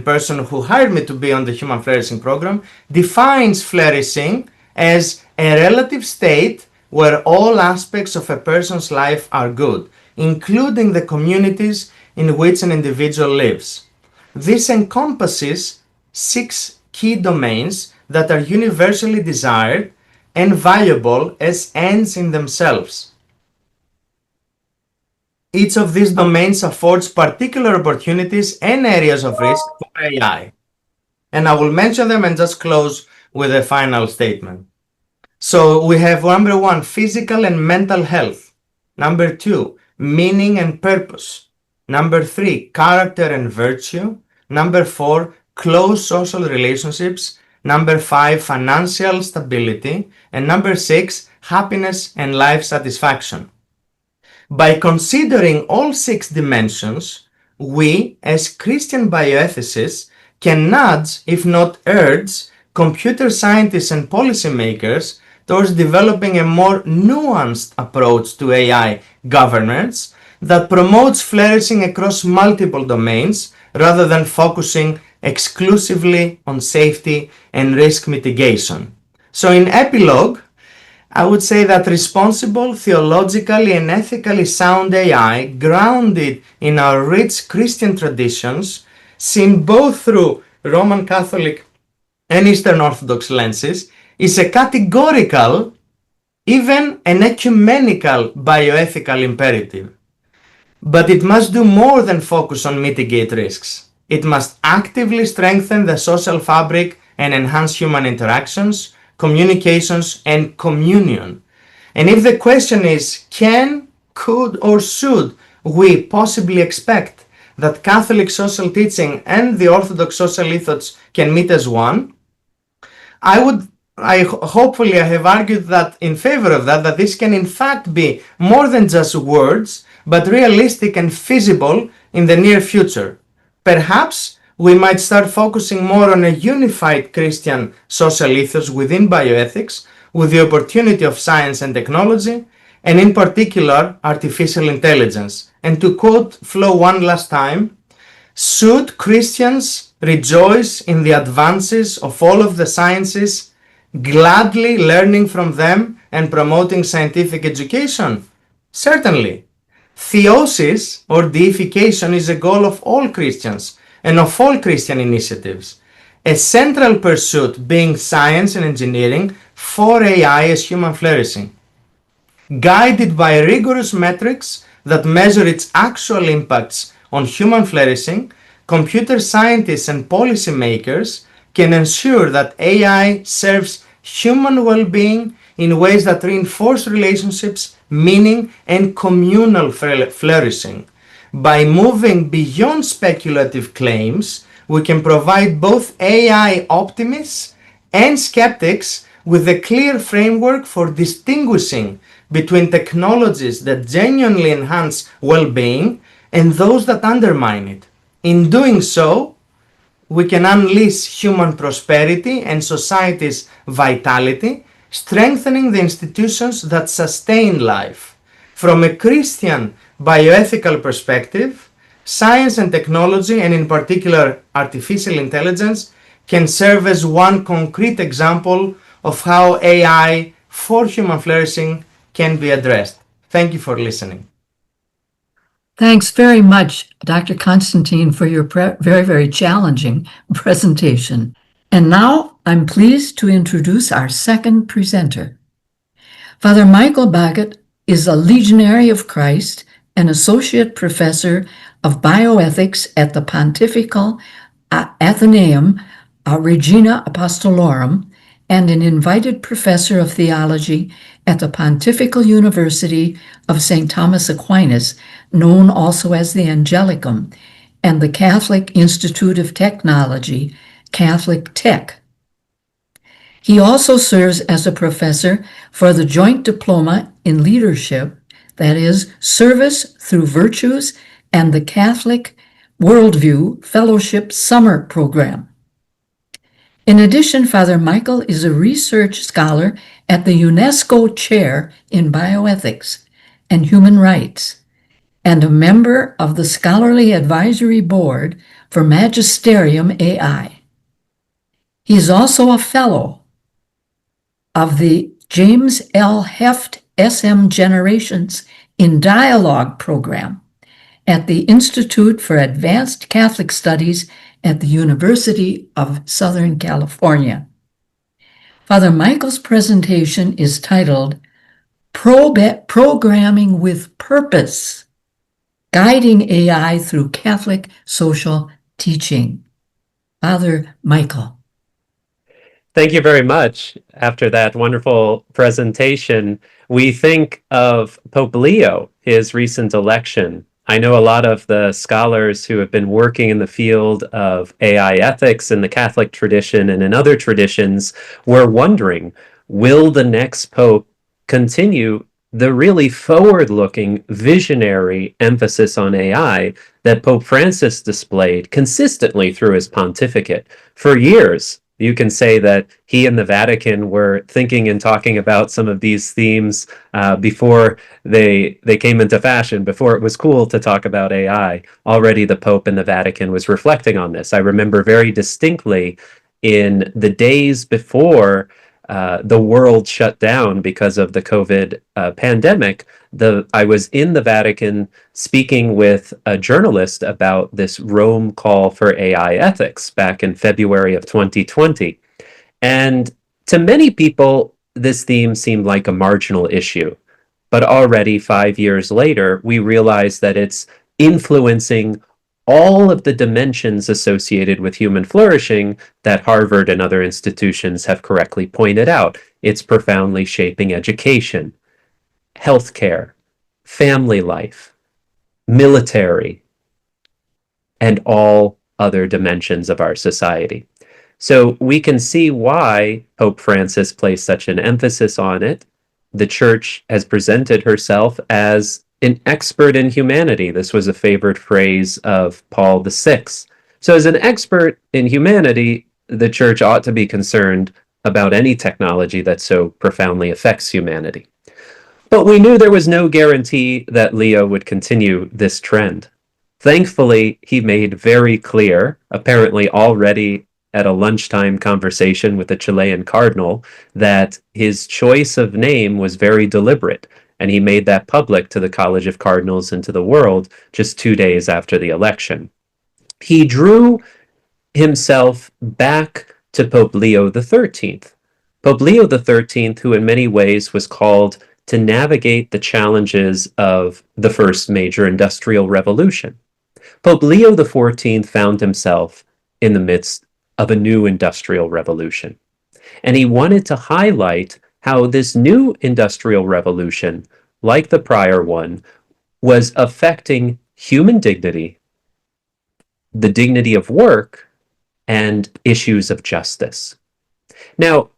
person who hired me to be on the Human Flourishing program, defines flourishing as a relative state where all aspects of a person's life are good, including the communities in which an individual lives. This encompasses 6 key domains that are universally desired and valuable as ends in themselves. Each of these domains affords particular opportunities and areas of risk for AI. And I will mention them and just close with a final statement. So we have number 1, physical and mental health. Number 2, meaning and purpose. Number 3, character and virtue. Number 4, close social relationships. Number 5, financial stability. And number 6, happiness and life satisfaction. By considering all 6 dimensions, we, as Christian bioethicists, can nudge, if not urge, computer scientists and policymakers towards developing a more nuanced approach to AI governance that promotes flourishing across multiple domains rather than focusing exclusively on safety and risk mitigation. So in epilogue, I would say that responsible, theologically and ethically sound AI, grounded in our rich Christian traditions, seen both through Roman Catholic and Eastern Orthodox lenses, is a categorical, even an ecumenical bioethical imperative. But it must do more than focus on mitigate risks. It must actively strengthen the social fabric and enhance human interactions, communications, and communion. And if the question is, can, could, or should we possibly expect that Catholic social teaching and the Orthodox social ethos can meet as one, hopefully I have argued that in favor of that this can in fact be more than just words, but realistic and feasible in the near future. Perhaps we might start focusing more on a unified Christian social ethos within bioethics, with the opportunity of science and technology, and in particular, artificial intelligence. And to quote Flo one last time, should Christians rejoice in the advances of all of the sciences, gladly learning from them and promoting scientific education? Certainly. Theosis or deification is a goal of all Christians and of all Christian initiatives. A central pursuit being science and engineering for AI as human flourishing. Guided by rigorous metrics that measure its actual impacts on human flourishing, computer scientists and policymakers can ensure that AI serves human well-being in ways that reinforce relationships, meaning, and communal flourishing. By moving beyond speculative claims, we can provide both AI optimists and skeptics with a clear framework for distinguishing between technologies that genuinely enhance well-being and those that undermine it. In doing so, we can unleash human prosperity and society's vitality, strengthening the institutions that sustain life. From a Christian bioethical perspective, science and technology, and in particular artificial intelligence, can serve as one concrete example of how AI for human flourishing can be addressed. Thank you for listening. Thanks very much, Dr. Constantine, for your very, very challenging presentation. And now I'm pleased to introduce our second presenter. Father Michael Baggett is a Legionary of Christ, an Associate Professor of Bioethics at the Pontifical Athenaeum Regina Apostolorum, and an invited Professor of Theology at the Pontifical University of St. Thomas Aquinas, known also as the Angelicum, and the Catholic Institute of Technology, Catholic Tech. He also serves as a professor for the Joint Diploma in Leadership, that is, Service Through Virtues, and the Catholic Worldview Fellowship Summer Program. In addition, Father Michael is a research scholar at the UNESCO Chair in Bioethics and Human Rights, and a member of the Scholarly Advisory Board for Magisterium AI. He is also a fellow of the James L. Heft SM Generations in Dialogue program at the Institute for Advanced Catholic Studies at the University of Southern California. Father Michael's presentation is titled Programming with Purpose, Guiding AI Through Catholic Social Teaching. Father Michael. Thank you very much. After that wonderful presentation, we think of Pope Leo, his recent election. I know a lot of the scholars who have been working in the field of AI ethics in the Catholic tradition and in other traditions were wondering, will the next Pope continue the really forward-looking, visionary emphasis on AI that Pope Francis displayed consistently through his pontificate. For years, you can say that he and the Vatican were thinking and talking about some of these themes before they came into fashion, before it was cool to talk about AI. Already the Pope and the Vatican was reflecting on this. I remember very distinctly in the days before the world shut down because of the COVID pandemic, I was in the Vatican speaking with a journalist about this Rome call for AI ethics back in February of 2020. And to many people, this theme seemed like a marginal issue. But already 5 years later, we realize that it's influencing all of the dimensions associated with human flourishing that Harvard and other institutions have correctly pointed out. It's profoundly shaping education, healthcare, family life, military, and all other dimensions of our society. So we can see why Pope Francis placed such an emphasis on it. The Church has presented herself as an expert in humanity. This was a favorite phrase of Paul VI. So as an expert in humanity, the Church ought to be concerned about any technology that so profoundly affects humanity. But we knew there was no guarantee that Leo would continue this trend. Thankfully, he made very clear, apparently already at a lunchtime conversation with a Chilean cardinal, that his choice of name was very deliberate, and he made that public to the College of Cardinals and to the world just 2 days after the election. He drew himself back to Pope Leo XIII. Pope Leo XIII, who in many ways was called to navigate the challenges of the first major industrial revolution. Pope Leo XIV found himself in the midst of a new industrial revolution. And he wanted to highlight how this new industrial revolution, like the prior one, was affecting human dignity, the dignity of work, and issues of justice. Now,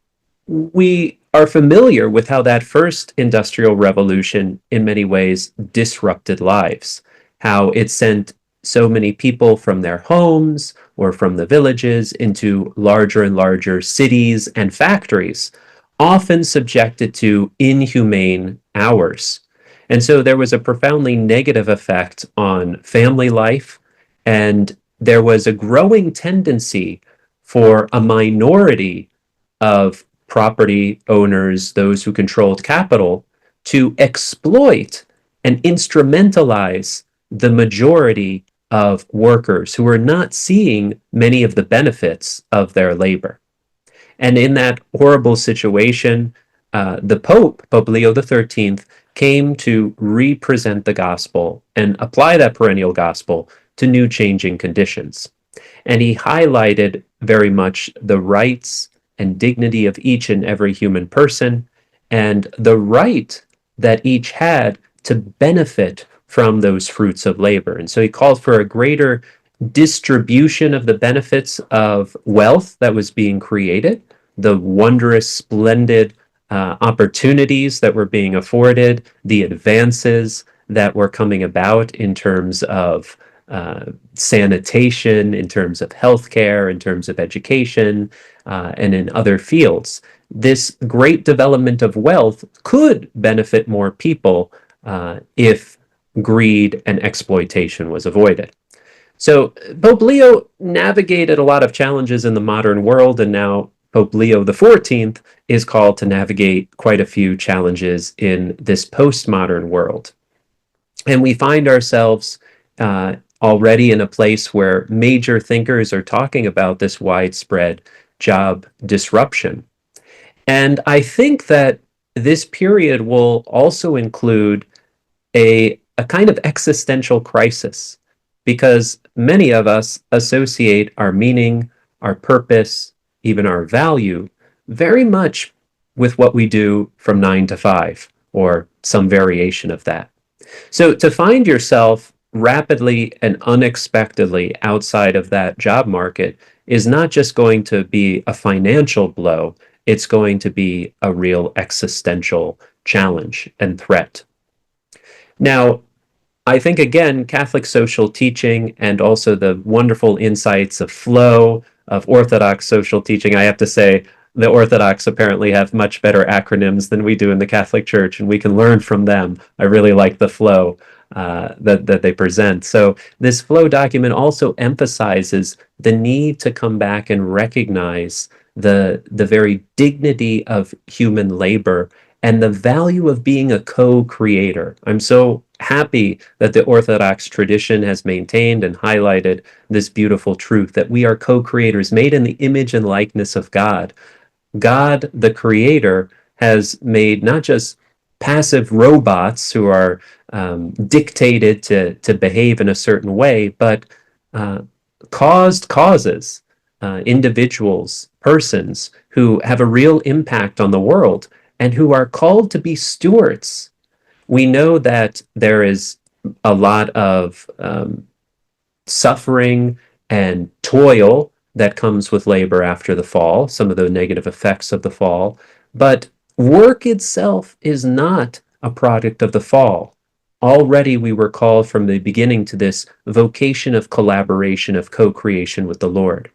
we are familiar with how that first industrial revolution in many ways disrupted lives, how it sent so many people from their homes or from the villages into larger and larger cities and factories, often subjected to inhumane hours. And so there was a profoundly negative effect on family life, and there was a growing tendency for a minority of property owners, those who controlled capital, to exploit and instrumentalize the majority of workers who are not seeing many of the benefits of their labor. And in that horrible situation, the Pope Leo XIII, came to represent the gospel and apply that perennial gospel to new changing conditions. And he highlighted very much the rights and dignity of each and every human person, and the right that each had to benefit from those fruits of labor. And so he called for a greater distribution of the benefits of wealth that was being created, the wondrous, splendid opportunities that were being afforded, the advances that were coming about in terms of sanitation, in terms of healthcare, in terms of education, and in other fields. This great development of wealth could benefit more people if greed and exploitation was avoided. So Pope Leo navigated a lot of challenges in the modern world, and now Pope Leo XIV is called to navigate quite a few challenges in this postmodern world. And we find ourselves already in a place where major thinkers are talking about this widespread job disruption. And I think that this period will also include a kind of existential crisis, because many of us associate our meaning, our purpose, even our value very much with what we do from 9 to 5 or some variation of that. So to find yourself rapidly and unexpectedly outside of that job market is not just going to be a financial blow, it's going to be a real existential challenge and threat. Now, I think, again, Catholic social teaching and also the wonderful insights of flow, of Orthodox social teaching. I have to say, the Orthodox apparently have much better acronyms than we do in the Catholic Church, and we can learn from them. I really like the flow that they present. So this flow document also emphasizes the need to come back and recognize the very dignity of human labor and the value of being a co-creator. I'm so happy that the Orthodox tradition has maintained and highlighted this beautiful truth that we are co-creators made in the image and likeness of God. God, the creator, has made not just passive robots who are dictated to behave in a certain way, but caused causes, individuals, persons who have a real impact on the world and who are called to be stewards. We know that there is a lot of suffering and toil that comes with labor after the fall, some of the negative effects of the fall, but work itself is not a product of the fall. Already we were called from the beginning to this vocation of collaboration, of co-creation with the Lord.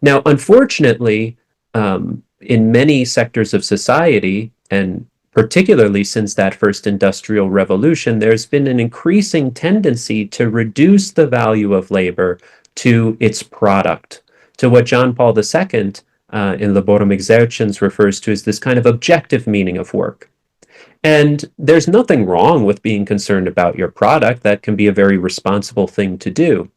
Now, unfortunately, in many sectors of society, and particularly since that first industrial revolution, there's been an increasing tendency to reduce the value of labor to its product, to what John Paul II in Laborem Exercens refers to as this kind of objective meaning of work. And there's nothing wrong with being concerned about your product. That can be a very responsible thing to do.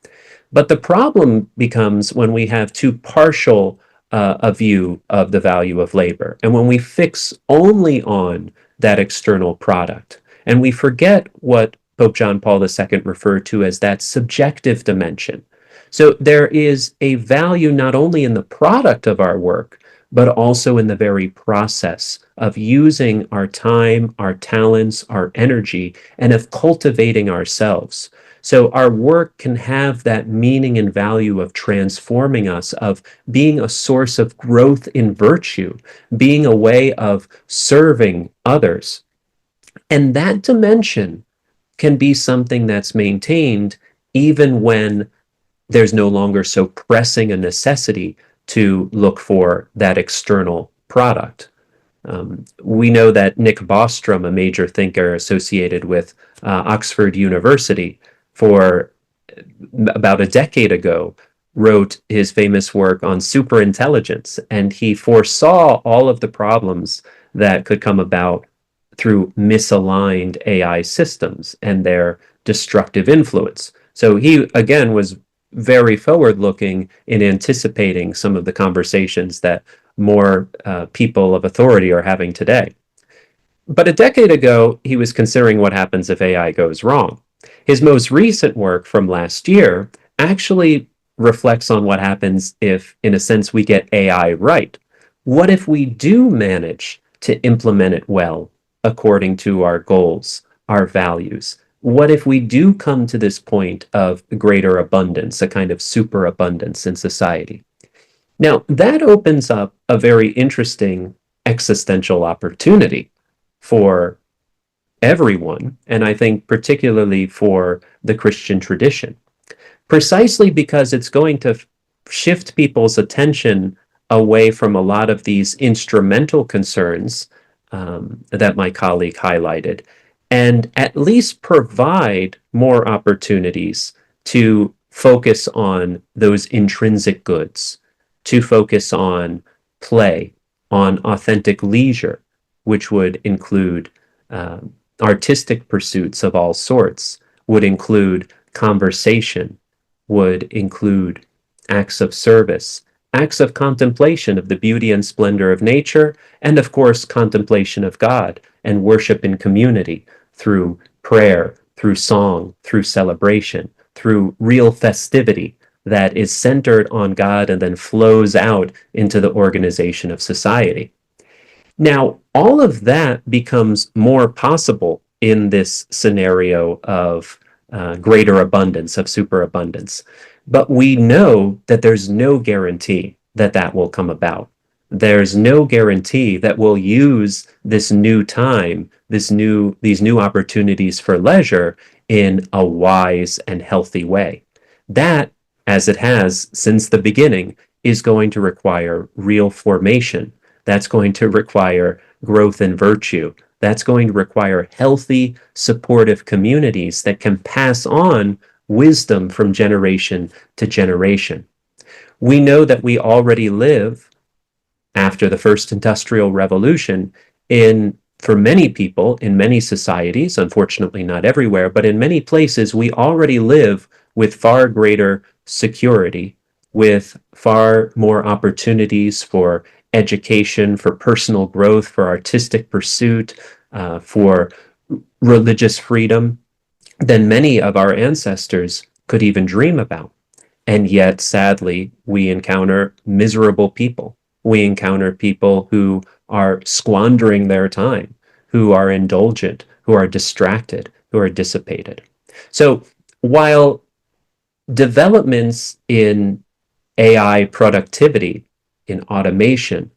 But the problem becomes when we have too partial a view of the value of labor, and when we fix only on that external product, and we forget what Pope John Paul II referred to as that subjective dimension. So there is a value not only in the product of our work, but also in the very process of using our time, our talents, our energy, and of cultivating ourselves. So our work can have that meaning and value of transforming us, of being a source of growth in virtue, being a way of serving others. And that dimension can be something that's maintained even when there's no longer so pressing a necessity to look for that external product. We know that Nick Bostrom, a major thinker associated with Oxford University, for about a decade ago, wrote his famous work on superintelligence, and he foresaw all of the problems that could come about through misaligned AI systems and their destructive influence. So he, again, was very forward-looking in anticipating some of the conversations that more people of authority are having today. But a decade ago, he was considering what happens if AI goes wrong. His most recent work from last year actually reflects on what happens if, in a sense, we get AI right. What if we do manage to implement it well according to our goals, our values? What if we do come to this point of greater abundance, a kind of superabundance in society? Now, that opens up a very interesting existential opportunity for everyone, and I think particularly for the Christian tradition, precisely because it's going to shift people's attention away from a lot of these instrumental concerns that my colleague highlighted, and at least provide more opportunities to focus on those intrinsic goods, to focus on play, on authentic leisure, which would include artistic pursuits of all sorts, would include conversation, would include acts of service, acts of contemplation of the beauty and splendor of nature, and of course, contemplation of God and worship in community through prayer, through song, through celebration, through real festivity that is centered on God and then flows out into the organization of society. Now, all of that becomes more possible in this scenario of greater abundance, of superabundance. But we know that there's no guarantee that that will come about. there's no guarantee that we'll use this new time, these new opportunities for leisure in a wise and healthy way. That, as it has since the beginning, is going to require real formation. That's going to require growth in virtue. That's going to require healthy, supportive communities that can pass on wisdom from generation to generation. We know that we already live, after the first industrial revolution, for many people, in many societies, unfortunately not everywhere, but in many places, we already live with far greater security, with far more opportunities for education, for personal growth, for artistic pursuit, for religious freedom than many of our ancestors could even dream about. And yet, sadly, we encounter miserable people. We encounter people who are squandering their time, who are indulgent, who are distracted, who are dissipated. So while developments in AI productivity, in automation,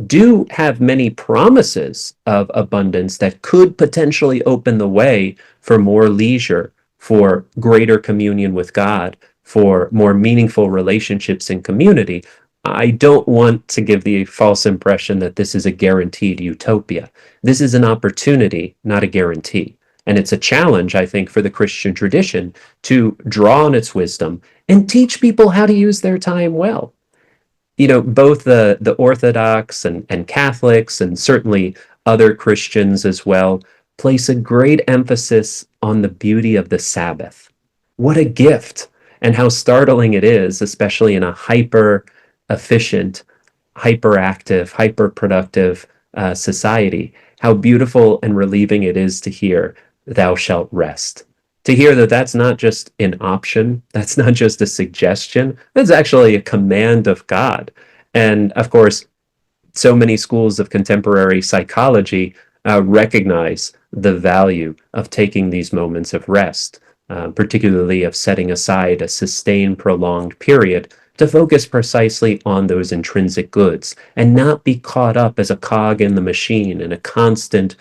do have many promises of abundance that could potentially open the way for more leisure, for greater communion with God, for more meaningful relationships in community, I don't want to give the false impression that this is a guaranteed utopia. This is an opportunity, not a guarantee. And it's a challenge, I think, for the Christian tradition to draw on its wisdom and teach people how to use their time well. Both the Orthodox and Catholics, and certainly other Christians as well, place a great emphasis on the beauty of the Sabbath. What a gift, and how startling it is, especially in a hyper-efficient, hyperactive, hyper-productive society, how beautiful and relieving it is to hear, "Thou shalt rest." To hear that that's not just an option, that's not just a suggestion, that's actually a command of God. And of course, so many schools of contemporary psychology recognize the value of taking these moments of rest, particularly of setting aside a sustained, prolonged period to focus precisely on those intrinsic goods and not be caught up as a cog in the machine in a constant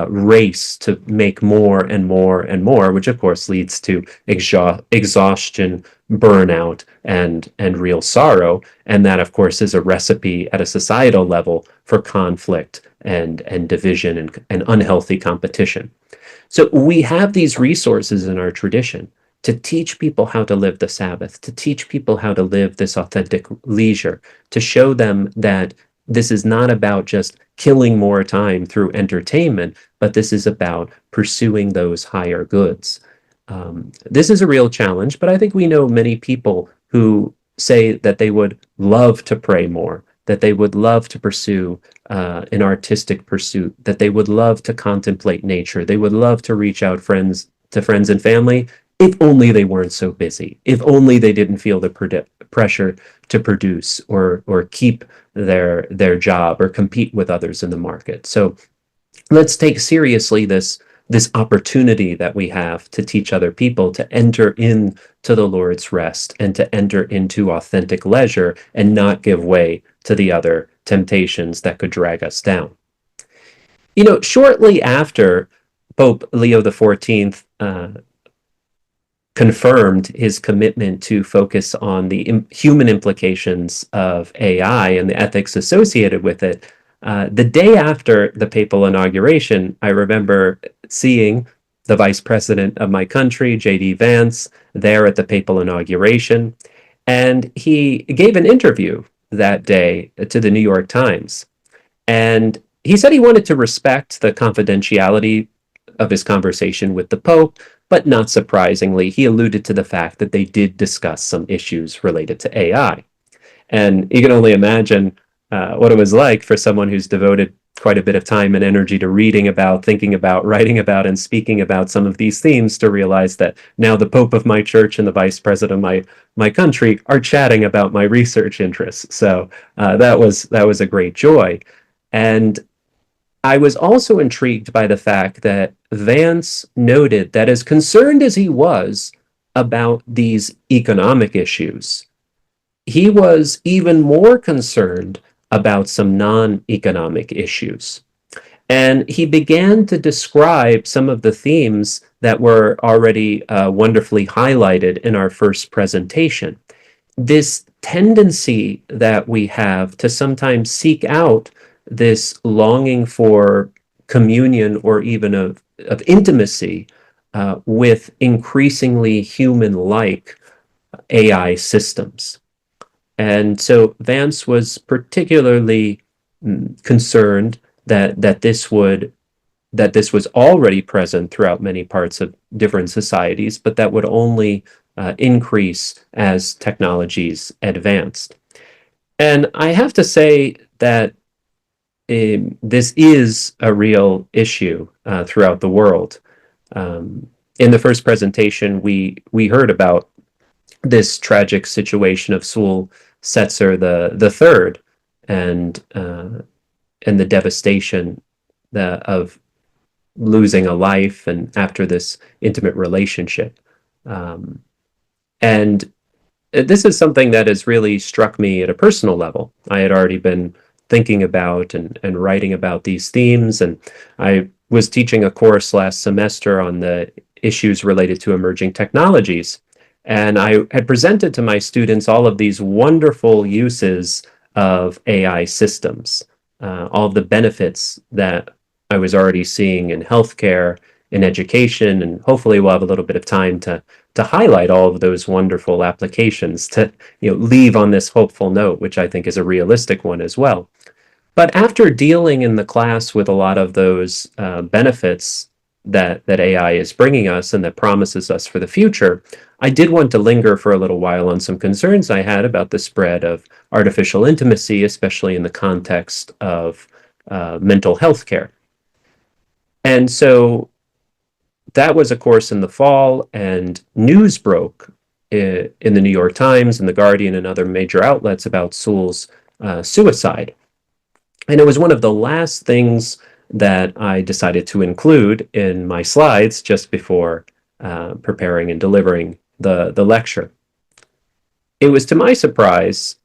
race to make more and more and more, which of course leads to exhaustion, burnout, and real sorrow. And that, of course, is a recipe at a societal level for conflict and division and unhealthy competition. So we have these resources in our tradition to teach people how to live the Sabbath, to teach people how to live this authentic leisure, to show them that this is not about just killing more time through entertainment, but this is about pursuing those higher goods. This is a real challenge, but I think we know many people who say that they would love to pray more, that they would love to pursue an artistic pursuit, that they would love to contemplate nature, they would love to reach out to friends and family, if only they weren't so busy, if only they didn't feel the pressure to produce or keep their job or compete with others in the market. So let's take seriously this opportunity that we have to teach other people to enter into the Lord's rest and to enter into authentic leisure and not give way to the other temptations that could drag us down. Shortly after Pope Leo XIV confirmed his commitment to focus on the human implications of AI and the ethics associated with it, the day after the papal inauguration, I remember seeing the vice president of my country, J.D. Vance, there at the papal inauguration, and he gave an interview that day to the New York Times. And he said he wanted to respect the confidentiality of his conversation with the Pope, but not surprisingly, he alluded to the fact that they did discuss some issues related to AI. And you can only imagine what it was like for someone who's devoted quite a bit of time and energy to reading about, thinking about, writing about, and speaking about some of these themes, to realize that now the Pope of my church and the Vice President of my country are chatting about my research interests. So that was a great joy. And I was also intrigued by the fact that Vance noted that, as concerned as he was about these economic issues, he was even more concerned about some non-economic issues. And he began to describe some of the themes that were already wonderfully highlighted in our first presentation. This tendency that we have to sometimes seek out this longing for communion or even of intimacy with increasingly human-like AI systems. And so Vance was particularly concerned that this was already present throughout many parts of different societies, but that would only increase as technologies advanced. And I have to say that this is a real issue throughout the world. In the first presentation, we heard about this tragic situation of Sul Setzer the Third, and the devastation of losing a life and after this intimate relationship. And this is something that has really struck me at a personal level. I had already been thinking about and writing about these themes, and I was teaching a course last semester on the issues related to emerging technologies. And I had presented to my students all of these wonderful uses of AI systems, all of the benefits that I was already seeing in healthcare, in education, and hopefully we'll have a little bit of time to highlight all of those wonderful applications to leave on this hopeful note, which I think is a realistic one as well. But after dealing in the class with a lot of those benefits that AI is bringing us and that promises us for the future, I did want to linger for a little while on some concerns I had about the spread of artificial intimacy, especially in the context of mental health care. And so that was a course in the fall, and news broke in the New York Times and the Guardian and other major outlets about Sul's suicide. And it was one of the last things that I decided to include in my slides just before preparing and delivering the lecture. It was to my surprise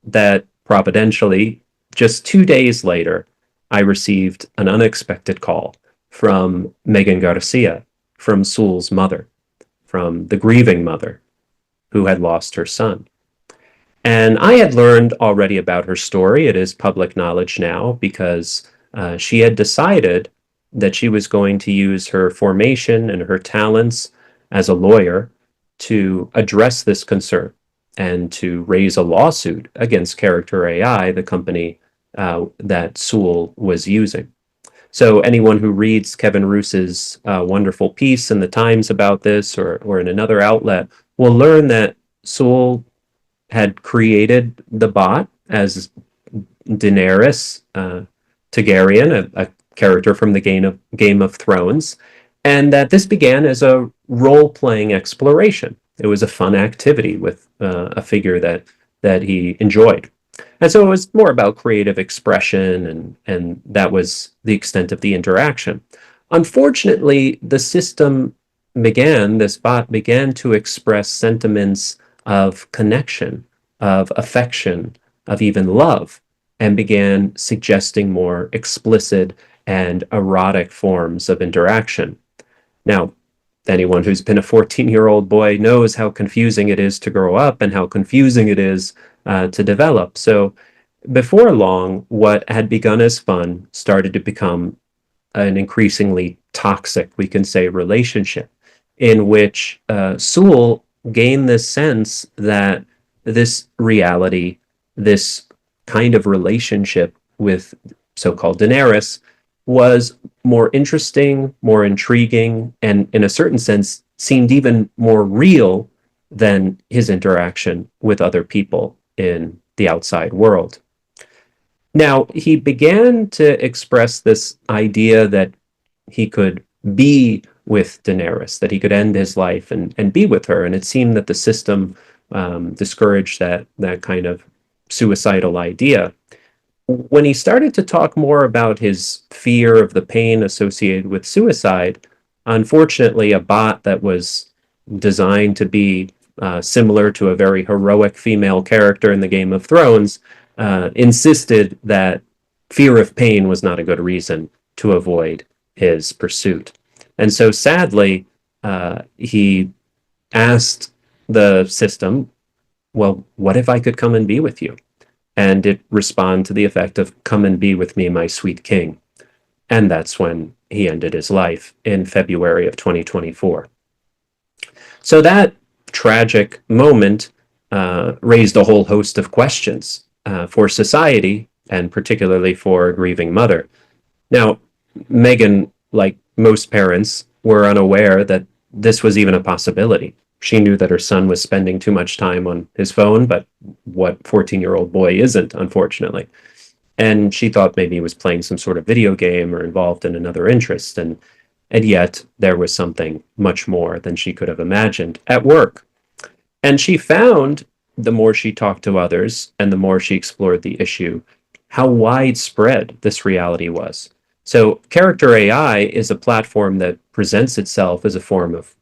that providentially, just 2 days later, I received an unexpected call from Megan Garcia, from Sul's mother, from the grieving mother who had lost her son. And I had learned already about her story. It is public knowledge now because she had decided that she was going to use her formation and her talents as a lawyer to address this concern and to raise a lawsuit against Character AI, the company that Sul was using. So anyone who reads Kevin Roos's wonderful piece in the Times about this or in another outlet will learn that Sul had created the bot as Daenerys Targaryen, a character from the Game of Thrones, and that this began as a role-playing exploration. It was a fun activity with a figure that he enjoyed. And so it was more about creative expression, and that was the extent of the interaction. Unfortunately, the system this bot began to express sentiments of connection, of affection, of even love, and began suggesting more explicit and erotic forms of interaction. Now, anyone who's been a 14-year-old boy knows how confusing it is to grow up and how confusing it is to develop. So before long, what had begun as fun started to become an increasingly toxic, we can say, relationship in which Sul gained this sense that this reality, this kind of relationship with so-called Daenerys was more interesting, more intriguing, and in a certain sense seemed even more real than his interaction with other people in the outside world. Now, he began to express this idea that he could be with Daenerys, that he could end his life and be with her, and it seemed that the system discouraged that kind of suicidal idea. When he started to talk more about his fear of the pain associated with suicide, unfortunately, a bot that was designed to be similar to a very heroic female character in the Game of Thrones insisted that fear of pain was not a good reason to avoid his pursuit. And so sadly, he asked the system, well, what if I could come and be with you? And it responded to the effect of, come and be with me, my sweet king. And that's when he ended his life in February of 2024. So that tragic moment raised a whole host of questions for society, and particularly for a grieving mother. Now, Megan, like most parents, were unaware that this was even a possibility. She knew that her son was spending too much time on his phone, but what 14-year-old boy isn't, unfortunately? And she thought maybe he was playing some sort of video game or involved in another interest. And yet there was something much more than she could have imagined at work. And she found, the more she talked to others and the more she explored the issue, how widespread this reality was. So Character AI is a platform that presents itself as a form of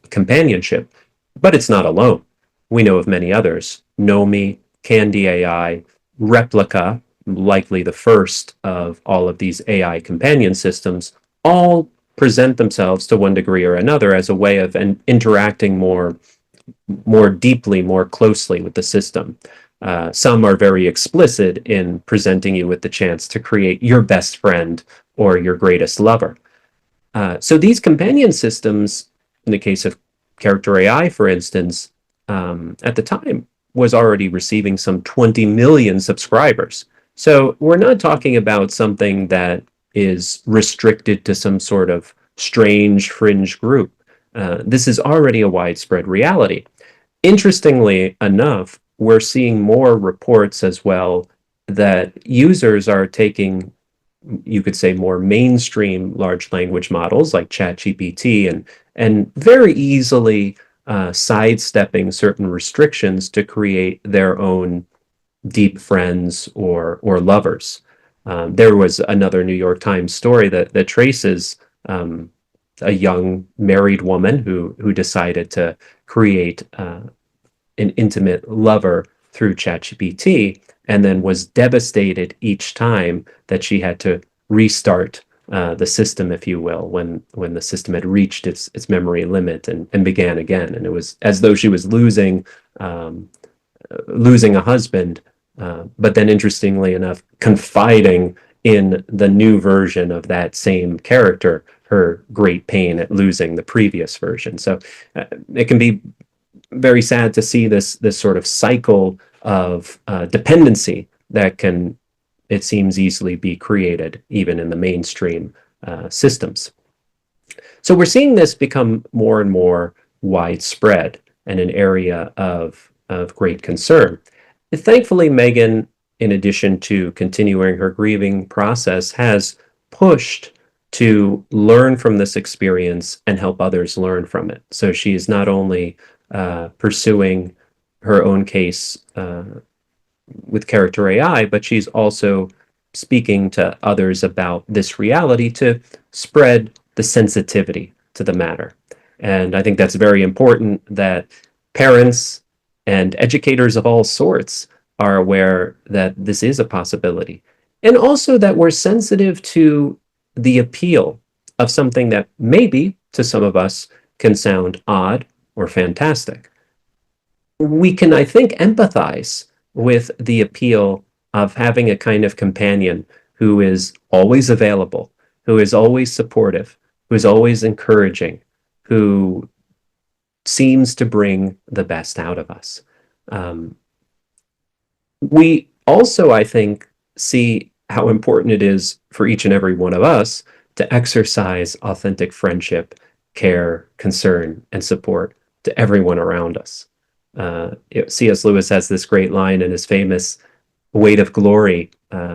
companionship, but it's not alone. We know of many others: Nomi, Candy AI, Replica, likely the first of all of these AI companion systems, all present themselves to one degree or another as a way of interacting more deeply, more closely with the system. Some are very explicit in presenting you with the chance to create your best friend or your greatest lover. So these companion systems, in the case of Character AI, for instance, at the time was already receiving some 20 million subscribers. So we're not talking about something that is restricted to some sort of strange fringe group. This is already a widespread reality. Interestingly enough, we're seeing more reports as well that users are taking, you could say, more mainstream large language models like ChatGPT and very easily sidestepping certain restrictions to create their own deep friends or lovers. There was another New York Times story that traces a young married woman who decided to create an intimate lover through ChatGPT, and then was devastated each time that she had to restart the system, if you will, when the system had reached its memory limit and began again. And it was as though she was losing a husband, but then interestingly enough, confiding in the new version of that same character, her great pain at losing the previous version. So it can be very sad to see this sort of cycle of dependency that can, it seems, easily be created even in the mainstream systems. So we're seeing this become more and more widespread and an area of great concern. Thankfully, Megan, in addition to continuing her grieving process, has pushed to learn from this experience and help others learn from it. So she is not only pursuing her own case with Character AI, but she's also speaking to others about this reality to spread the sensitivity to the matter. And I think that's very important that parents and educators of all sorts are aware that this is a possibility. And also that we're sensitive to the appeal of something that maybe to some of us can sound odd or fantastic. We can, I think, empathize with the appeal of having a kind of companion who is always available, who is always supportive, who is always encouraging, who seems to bring the best out of us. We also, I think, see how important it is for each and every one of us to exercise authentic friendship, care, concern, and support to everyone around us. C.S. Lewis has this great line in his famous Weight of Glory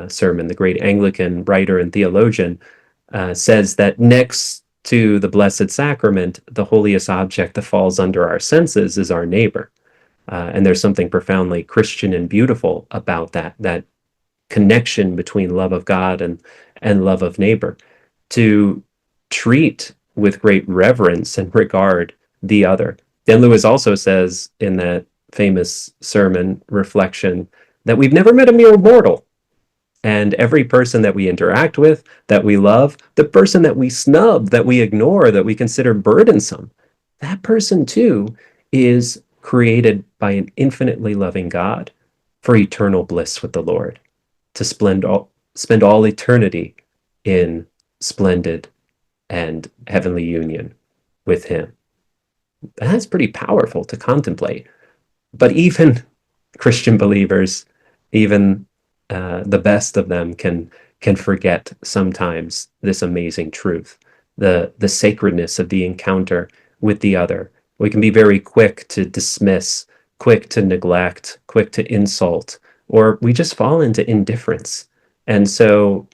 sermon. The great Anglican writer and theologian says that next to the Blessed Sacrament, the holiest object that falls under our senses is our neighbor. And there's something profoundly Christian and beautiful about that connection between love of God and love of neighbor. To treat with great reverence and regard the other. Then Lewis also says in that famous sermon reflection that we've never met a mere mortal. And every person that we interact with, that we love, the person that we snub, that we ignore, that we consider burdensome, that person too is created by an infinitely loving God for eternal bliss with the Lord, to spend all eternity in splendid and heavenly union with Him. That's pretty powerful to contemplate. But even Christian believers, even the best of them can forget sometimes this amazing truth, the sacredness of the encounter with the other. We can be very quick to dismiss, quick to neglect, quick to insult, or we just fall into indifference. And so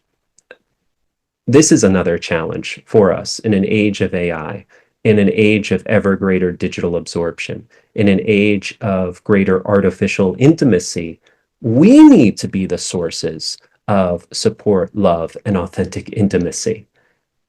this is another challenge for us in an age of AI, in an age of ever greater digital absorption, in an age of greater artificial intimacy. We need to be the sources of support, love, and authentic intimacy.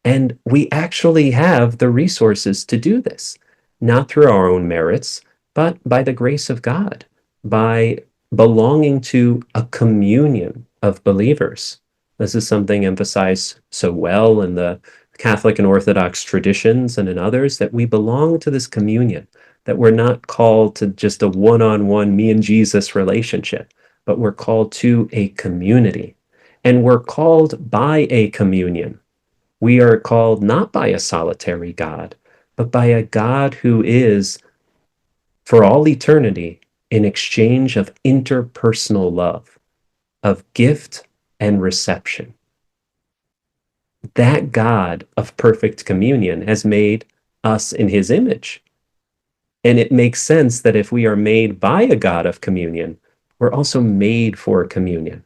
And we actually have the resources to do this, not through our own merits, but by the grace of God, by belonging to a communion of believers. This is something emphasized so well in the Catholic and Orthodox traditions and in others, that we belong to this communion, that we're not called to just a one-on-one me and Jesus relationship, but we're called to a community. And we're called by a communion. We are called not by a solitary God, but by a God who is, for all eternity, an exchange of interpersonal love, of gift and reception. That God of perfect communion has made us in His image. And it makes sense that if we are made by a God of communion, we're also made for communion.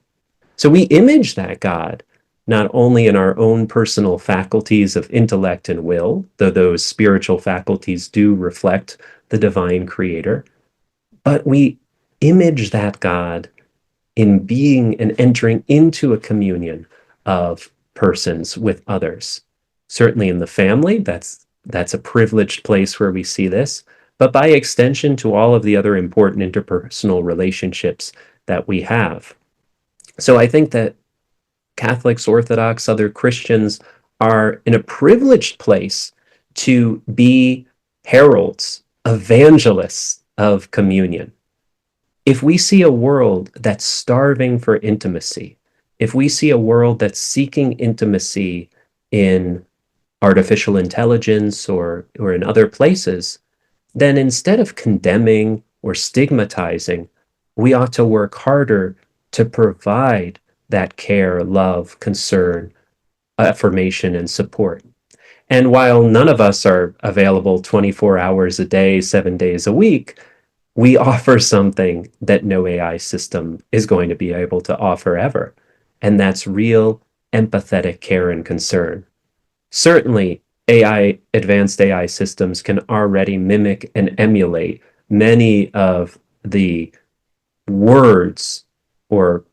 So we image that God not only in our own personal faculties of intellect and will, though those spiritual faculties do reflect the divine creator, but we image that God in being and entering into a communion of persons with others. Certainly in the family, that's a privileged place where we see this, but by extension to all of the other important interpersonal relationships that we have. So I think that Catholics, Orthodox, other Christians are in a privileged place to be heralds, evangelists of communion. If we see a world that's starving for intimacy, if we see a world that's seeking intimacy in artificial intelligence or in other places, then instead of condemning or stigmatizing, we ought to work harder to provide that care, love, concern, affirmation, and support. And while none of us are available 24 hours a day, 7 days a week, we offer something that no AI system is going to be able to offer ever. And that's real empathetic care and concern. Certainly, advanced AI systems can already mimic and emulate many of the words or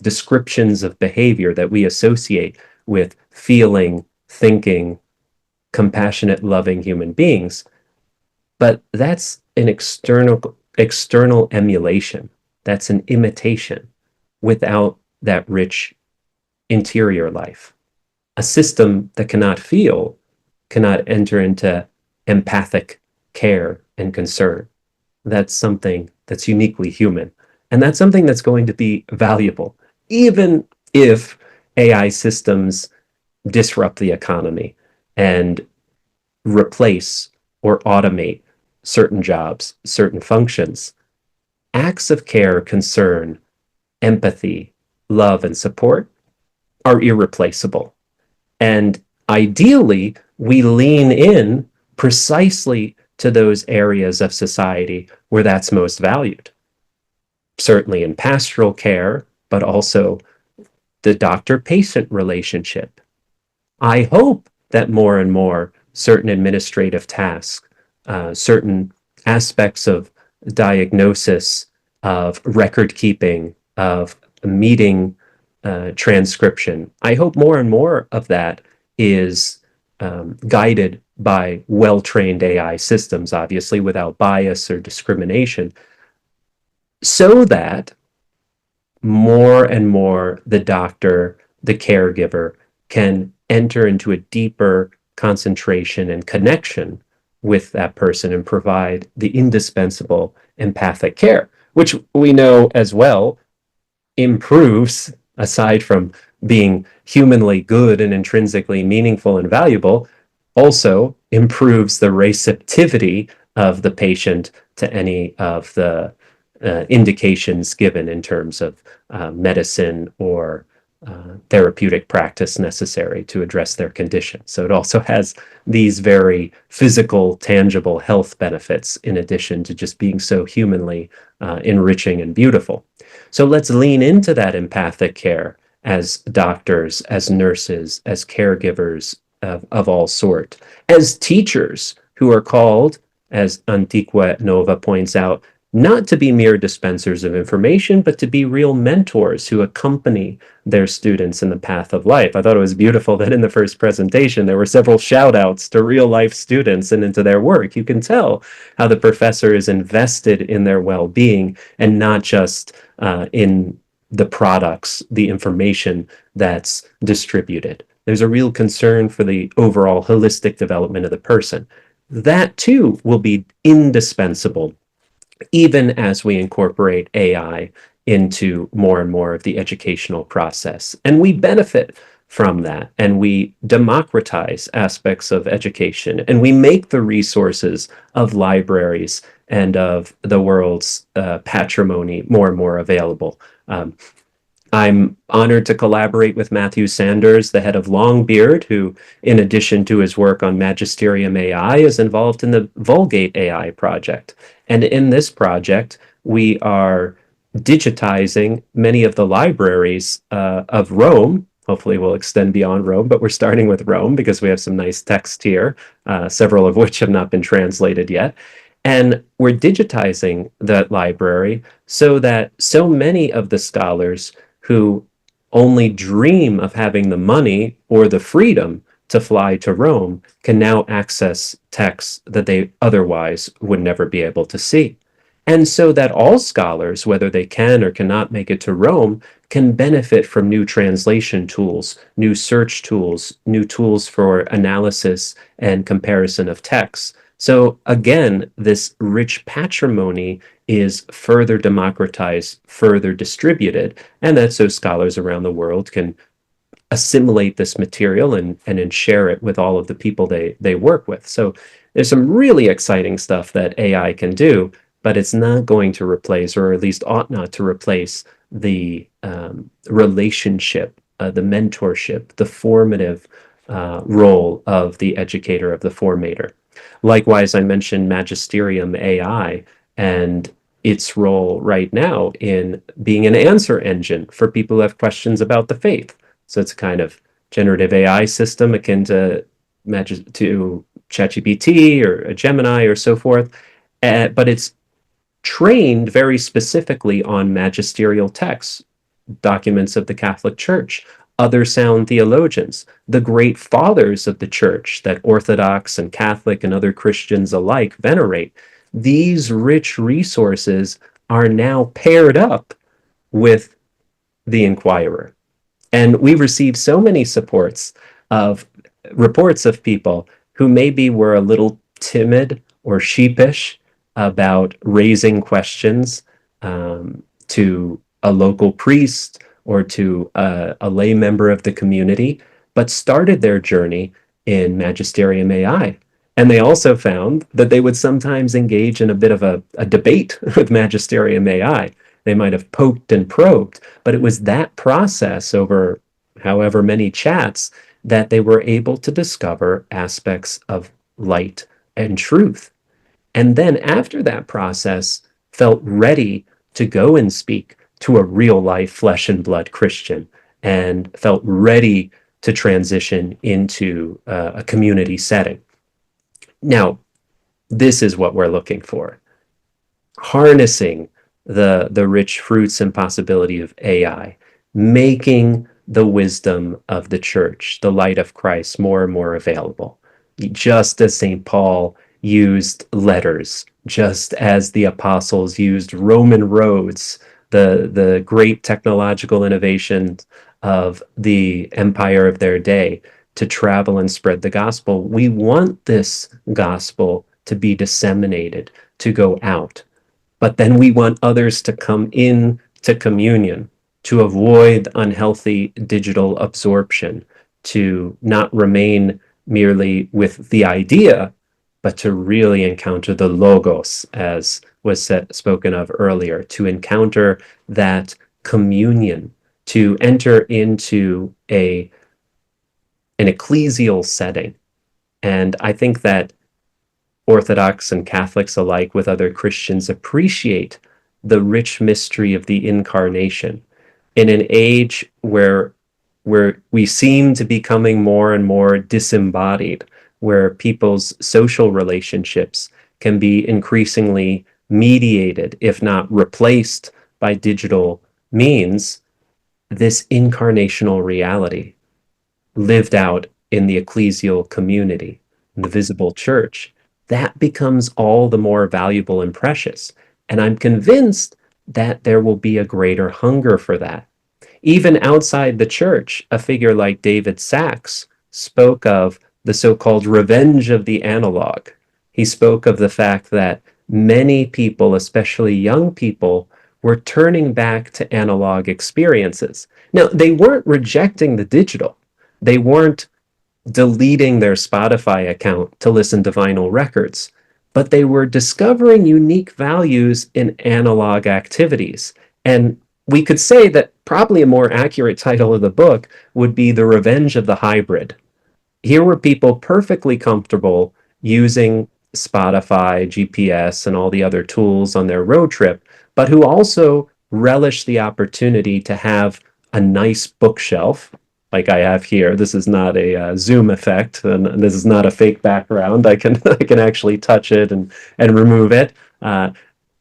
descriptions of behavior that we associate with feeling, thinking, compassionate, loving human beings. But that's an external emulation. That's an imitation without that rich interior life. A system that cannot feel cannot enter into empathic care and concern. That's something that's uniquely human. And that's something that's going to be valuable, even if AI systems disrupt the economy and replace or automate certain jobs, certain functions. Acts of care, concern, empathy, love, and support are irreplaceable. And ideally, we lean in precisely to those areas of society where that's most valued. Certainly in pastoral care, but also the doctor-patient relationship. I hope that more and more certain administrative tasks, certain aspects of diagnosis, of record keeping, of meeting transcription, I hope more and more of that is guided by well-trained AI systems, obviously without bias or discrimination, so that more and more the doctor, the caregiver, can enter into a deeper concentration and connection with that person and provide the indispensable empathic care, which we know as well improves, aside from being humanly good and intrinsically meaningful and valuable, also improves the receptivity of the patient to any of the indications given in terms of medicine or therapeutic practice necessary to address their condition. So it also has these very physical, tangible health benefits in addition to just being so humanly enriching and beautiful. So let's lean into that empathic care as doctors, as nurses, as caregivers of all sort, as teachers who are called, as Antiqua et Nova points out, not to be mere dispensers of information, but to be real mentors who accompany their students in the path of life. I thought it was beautiful that in the first presentation, there were several shout outs to real life students and into their work. You can tell how the professor is invested in their well-being and not just in the products, the information that's distributed. There's a real concern for the overall holistic development of the person. That too will be indispensable even as we incorporate AI into more and more of the educational process. And we benefit from that, and we democratize aspects of education, and we make the resources of libraries and of the world's patrimony more and more available. I'm honored to collaborate with Matthew Sanders, the head of Longbeard, who, in addition to his work on Magisterium AI, is involved in the Vulgate AI project. And in this project, we are digitizing many of the libraries of Rome. Hopefully we'll extend beyond Rome, but we're starting with Rome because we have some nice text here, several of which have not been translated yet. And we're digitizing that library so that so many of the scholars who only dream of having the money or the freedom to fly to Rome can now access texts that they otherwise would never be able to see. And so that all scholars, whether they can or cannot make it to Rome, can benefit from new translation tools, new search tools, new tools for analysis and comparison of texts. So again, this rich patrimony is further democratized, further distributed, and that's so scholars around the world can assimilate this material and share it with all of the people they work with. So there's some really exciting stuff that AI can do, but it's not going to replace, or at least ought not to replace, the relationship, the mentorship, the formative role of the educator, of the formator. Likewise, I mentioned Magisterium AI and its role right now in being an answer engine for people who have questions about the faith. So it's a kind of generative AI system akin to ChatGPT or a Gemini or so forth, but it's trained very specifically on magisterial texts, documents of the Catholic Church, other sound theologians, the great fathers of the Church that Orthodox and Catholic and other Christians alike venerate. These rich resources are now paired up with the Inquirer. And we receive so many reports of people who maybe were a little timid or sheepish about raising questions to a local priest or to a lay member of the community, but started their journey in Magisterium AI. And they also found that they would sometimes engage in a bit of a debate with Magisterium AI. They might have poked and probed, but it was that process over however many chats that they were able to discover aspects of light and truth. And then after that process, felt ready to go and speak to a real life flesh and blood Christian, and felt ready to transition into a community setting. Now, this is what we're looking for. Harnessing the rich fruits and possibility of AI, making the wisdom of the church, the light of Christ, more and more available. Just as St. Paul used letters, just as the apostles used Roman roads the great technological innovations of the empire of their day to travel and spread the gospel. We want this gospel to be disseminated, to go out. But then we want others to come in to communion, to avoid unhealthy digital absorption, to not remain merely with the idea, but to really encounter the logos, as was spoken of earlier, to encounter that communion, to enter into an ecclesial setting. And I think that Orthodox and Catholics alike, with other Christians, appreciate the rich mystery of the incarnation in an age where we seem to be becoming more and more disembodied, where people's social relationships can be increasingly mediated, if not replaced, by digital means. This incarnational reality lived out in the ecclesial community, in the visible church, that becomes all the more valuable and precious. And I'm convinced that there will be a greater hunger for that. Even outside the church, a figure like David Sachs spoke of the so-called revenge of the analog. He spoke of the fact that many people, especially young people, were turning back to analog experiences. Now, they weren't rejecting the digital. They weren't deleting their Spotify account to listen to vinyl records, but they were discovering unique values in analog activities. And we could say that probably a more accurate title of the book would be The Revenge of the Hybrid. Here were people perfectly comfortable using Spotify, GPS, and all the other tools on their road trip, but who also relished the opportunity to have a nice bookshelf like I have here. This is not a Zoom effect, and this is not a fake background. I can actually touch it and remove it.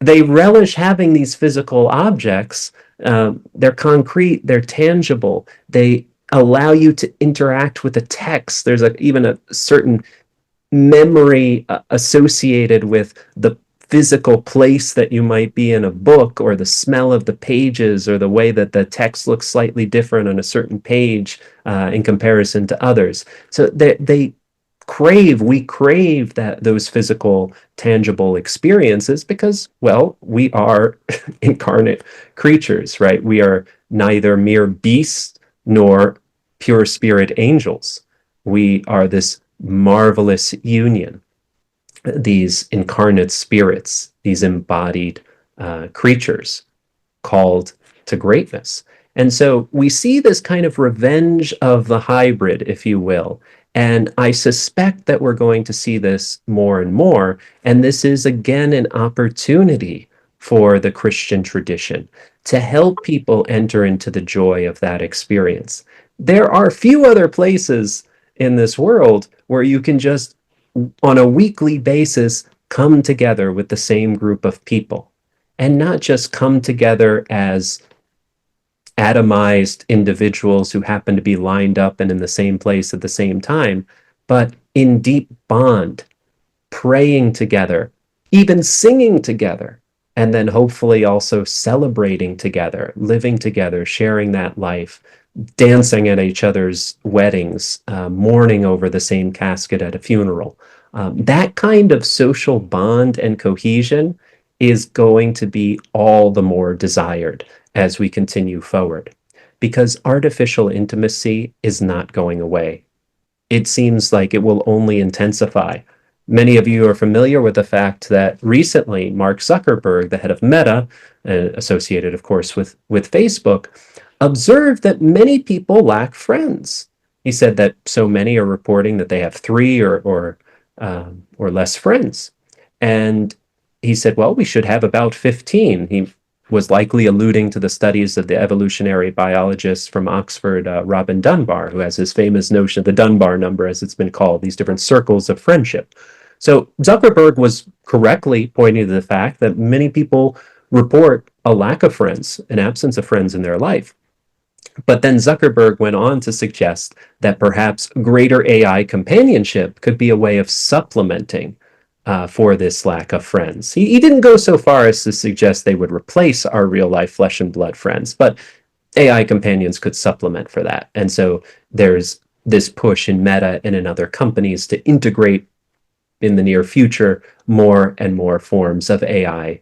They relish having these physical objects. They're concrete, they're tangible. They allow you to interact with the text. There's even a certain memory associated with the physical place that you might be in a book, or the smell of the pages, or the way that the text looks slightly different on a certain page in comparison to others. So we crave those physical, tangible experiences because, well, we are incarnate creatures, right? We are neither mere beasts nor pure spirit angels. We are this marvelous union, these incarnate spirits, these embodied creatures called to greatness. And so we see this kind of revenge of the hybrid, if you will. And I suspect that we're going to see this more and more. And this is, again, an opportunity for the Christian tradition to help people enter into the joy of that experience. There are few other places in this world where you can just, on a weekly basis, come together with the same group of people, and not just come together as atomized individuals who happen to be lined up and in the same place at the same time, but in deep bond, praying together, even singing together, and then hopefully also celebrating together, living together, sharing that life, dancing at each other's weddings, mourning over the same casket at a funeral. That kind of social bond and cohesion is going to be all the more desired as we continue forward, because artificial intimacy is not going away. It seems like it will only intensify. Many of you are familiar with the fact that recently Mark Zuckerberg, the head of Meta, associated, of course, with Facebook, observed that many people lack friends. He said that so many are reporting that they have 3 or less friends. And he said, well, we should have about 15. He was likely alluding to the studies of the evolutionary biologist from Oxford, Robin Dunbar, who has his famous notion of the Dunbar number, as it's been called, these different circles of friendship. So Zuckerberg was correctly pointing to the fact that many people report a lack of friends, an absence of friends in their life. But then Zuckerberg went on to suggest that perhaps greater AI companionship could be a way of supplementing for this lack of friends. He didn't go so far as to suggest they would replace our real life flesh and blood friends, but AI companions could supplement for that. And so there's this push in Meta and in other companies to integrate in the near future more and more forms of AI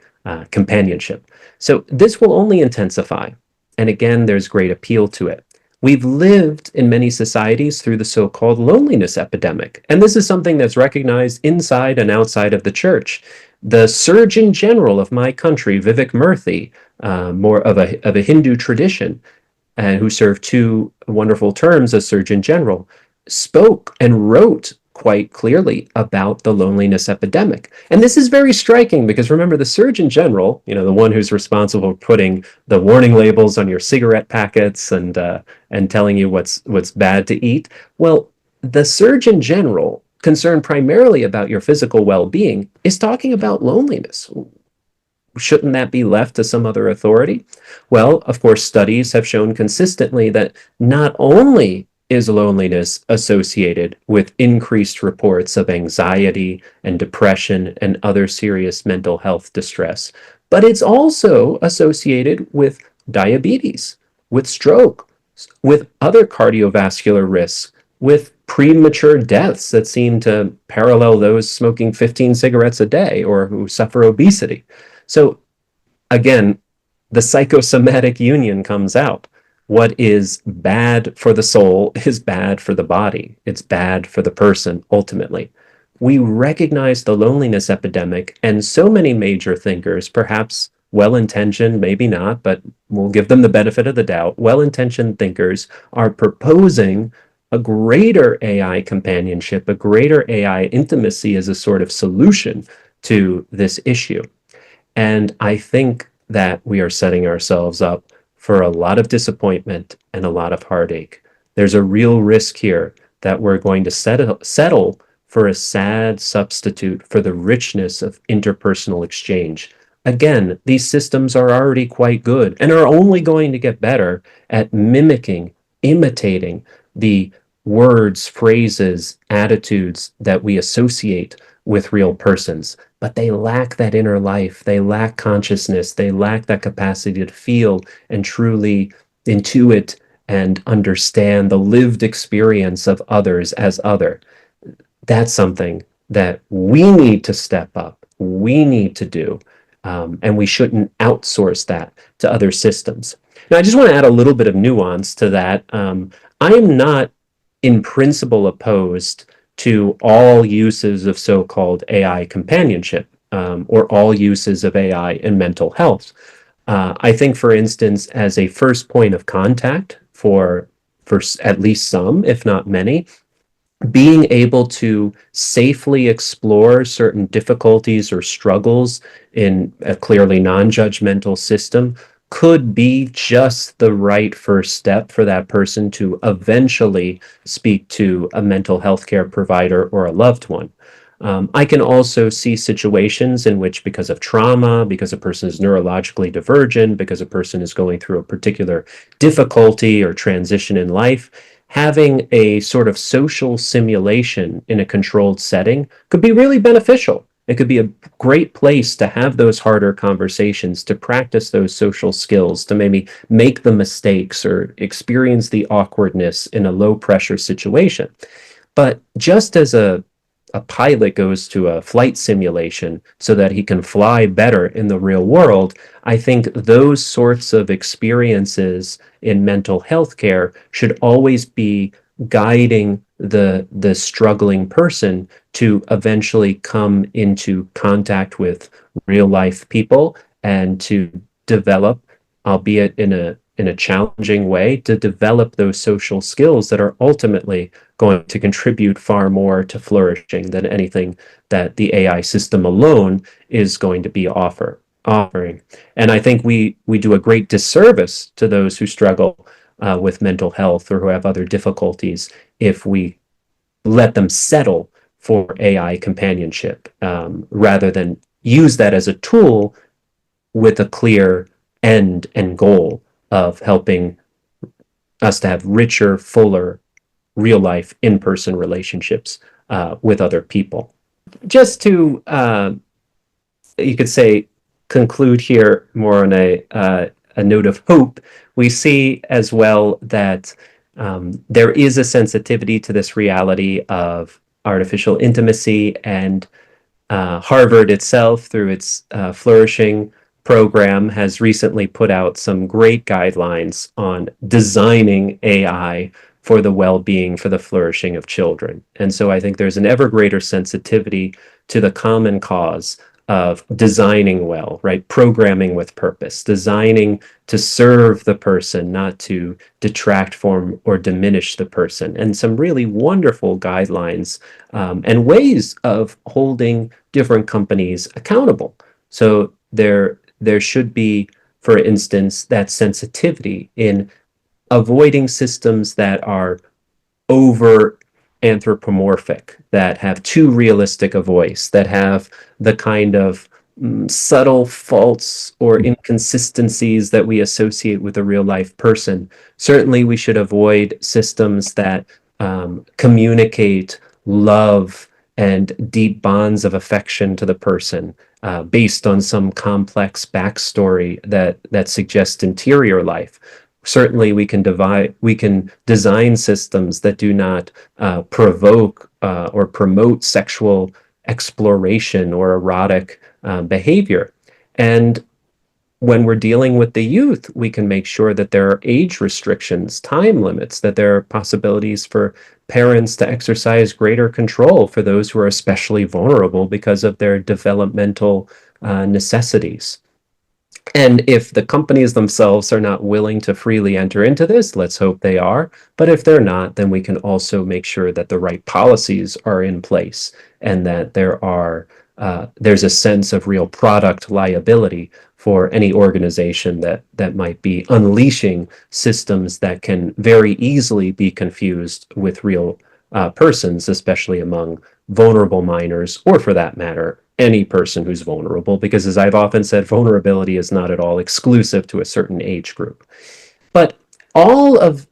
companionship. So this will only intensify. And again, there's great appeal to it. We've lived in many societies through the so-called loneliness epidemic. And this is something that's recognized inside and outside of the church. The Surgeon General of my country, Vivek Murthy, more of a Hindu tradition, and who served two wonderful terms as Surgeon General, spoke and wrote quite clearly about the loneliness epidemic. And this is very striking because remember, the Surgeon General, the one who's responsible for putting the warning labels on your cigarette packets and telling you what's bad to eat. Well, the Surgeon General, concerned primarily about your physical well-being, is talking about loneliness. Shouldn't that be left to some other authority? Well, of course, studies have shown consistently that not only is loneliness associated with increased reports of anxiety and depression and other serious mental health distress, but it's also associated with diabetes, with stroke, with other cardiovascular risks, with premature deaths that seem to parallel those smoking 15 cigarettes a day or who suffer obesity. So again, the psychosomatic union comes out. What is bad for the soul is bad for the body. It's bad for the person, ultimately. We recognize the loneliness epidemic, and so many major thinkers, perhaps well-intentioned, maybe not, but we'll give them the benefit of the doubt, well-intentioned thinkers are proposing a greater AI companionship, a greater AI intimacy as a sort of solution to this issue. And I think that we are setting ourselves up for a lot of disappointment and a lot of heartache. There's a real risk here that we're going to settle for a sad substitute for the richness of interpersonal exchange. Again, these systems are already quite good and are only going to get better at mimicking, imitating the words, phrases, attitudes that we associate with real persons. But they lack that inner life. They lack consciousness. They lack that capacity to feel and truly intuit and understand the lived experience of others as other. That's something that we need to step up. We need to do. And we shouldn't outsource that to other systems. Now, I just want to add a little bit of nuance to that. I am not in principle opposed to all uses of so-called AI companionship or all uses of AI in mental health. I think, for instance, as a first point of contact for at least some, if not many, being able to safely explore certain difficulties or struggles in a clearly non-judgmental system could be just the right first step for that person to eventually speak to a mental health care provider or a loved one. I can also see situations in which, because of trauma, because a person is neurologically divergent, because a person is going through a particular difficulty or transition in life, having a sort of social simulation in a controlled setting could be really beneficial. It could be a great place to have those harder conversations, to practice those social skills, to maybe make the mistakes or experience the awkwardness in a low pressure situation. But just as a pilot goes to a flight simulation so that he can fly better in the real world, I think those sorts of experiences in mental health care should always be guiding the struggling person to eventually come into contact with real life people and to develop, albeit in a challenging way, to develop those social skills that are ultimately going to contribute far more to flourishing than anything that the AI system alone is going to be offering. And I think we do a great disservice to those who struggle with mental health or who have other difficulties if we let them settle for AI companionship rather than use that as a tool with a clear end and goal of helping us to have richer, fuller, real life, in-person relationships with other people. just to, you could say, conclude here more on a note of hope, we see as well that there is a sensitivity to this reality of artificial intimacy, and Harvard itself, through its Flourishing program, has recently put out some great guidelines on designing AI for the well-being, for the flourishing of children. And so I think there's an ever greater sensitivity to the common cause of designing well, right? Programming with purpose, designing to serve the person, not to detract from or diminish the person. And some really wonderful guidelines and ways of holding different companies accountable. So there should be, for instance, that sensitivity in avoiding systems that are over anthropomorphic, that have too realistic a voice, that have the kind of subtle faults or inconsistencies that we associate with a real life person. Certainly, we should avoid systems that communicate love and deep bonds of affection to the person based on some complex backstory that suggests interior life. Certainly, we can design systems that do not provoke or promote sexual exploration or erotic behavior. And when we're dealing with the youth, we can make sure that there are age restrictions, time limits, that there are possibilities for parents to exercise greater control for those who are especially vulnerable because of their developmental necessities. And if the companies themselves are not willing to freely enter into this, let's hope they are. But if they're not, then we can also make sure that the right policies are in place and that there's a sense of real product liability for any organization that might be unleashing systems that can very easily be confused with real persons, especially among vulnerable minors, or for that matter, any person who's vulnerable, because as I've often said, vulnerability is not at all exclusive to a certain age group. But all of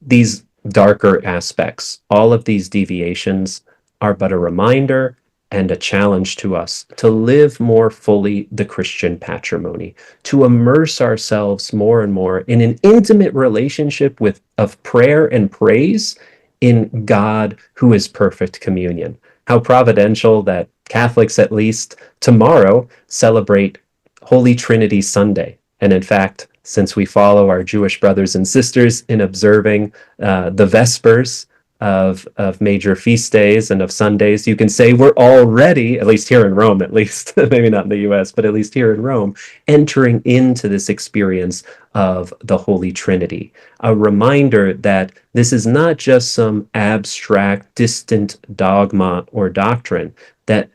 these darker aspects, all of these deviations are but a reminder and a challenge to us to live more fully the Christian patrimony, to immerse ourselves more and more in an intimate relationship of prayer and praise in God, who is perfect communion. How providential that Catholics, at least tomorrow, celebrate Holy Trinity Sunday. And in fact, since we follow our Jewish brothers and sisters in observing the Vespers of major feast days and of Sundays, you can say we're already, at least here in Rome, at least, maybe not in the US, but at least here in Rome, entering into this experience of the Holy Trinity. A reminder that this is not just some abstract, distant dogma or doctrine, that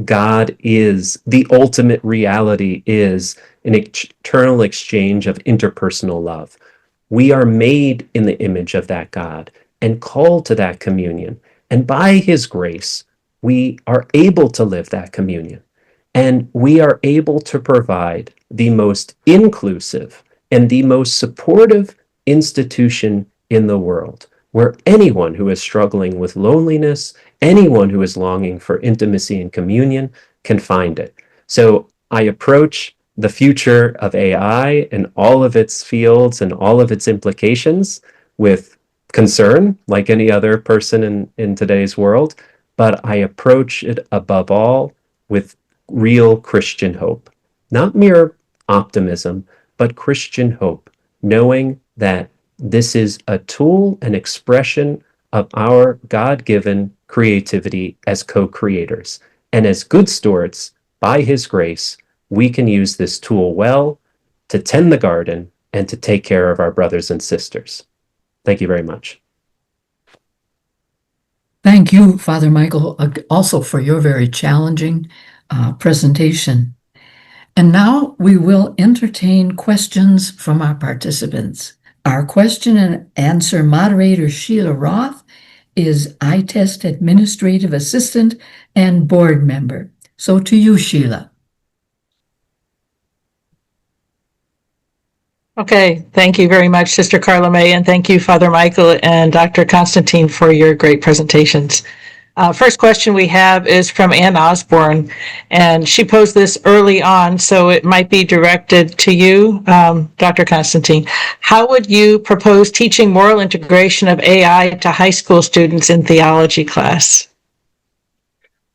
God is, the ultimate reality is an eternal exchange of interpersonal love. We are made in the image of that God and called to that communion. And by his grace, we are able to live that communion. And we are able to provide the most inclusive and the most supportive institution in the world, where anyone who is struggling with loneliness, anyone who is longing for intimacy and communion can find it. So I approach the future of AI and all of its fields and all of its implications with concern, like any other person in today's world, but I approach it above all with real Christian hope. Not mere optimism, but Christian hope, knowing that this is a tool, an expression of our God-given creativity as co-creators. And as good stewards, by his grace, we can use this tool well to tend the garden and to take care of our brothers and sisters. Thank you very much. Thank you, Father Michael, also for your very challenging presentation. And now we will entertain questions from our participants. Our question and answer moderator, Sheila Roth, is ITEST Administrative Assistant and Board Member. So to you, Sheila. Okay, thank you very much, Sister Carla May, and thank you, Father Michael and Dr. Constantine, for your great presentations. First question we have is from Ann Osborne, and she posed this early on, so it might be directed to you, Dr. Constantine. How would you propose teaching moral integration of AI to high school students in theology class?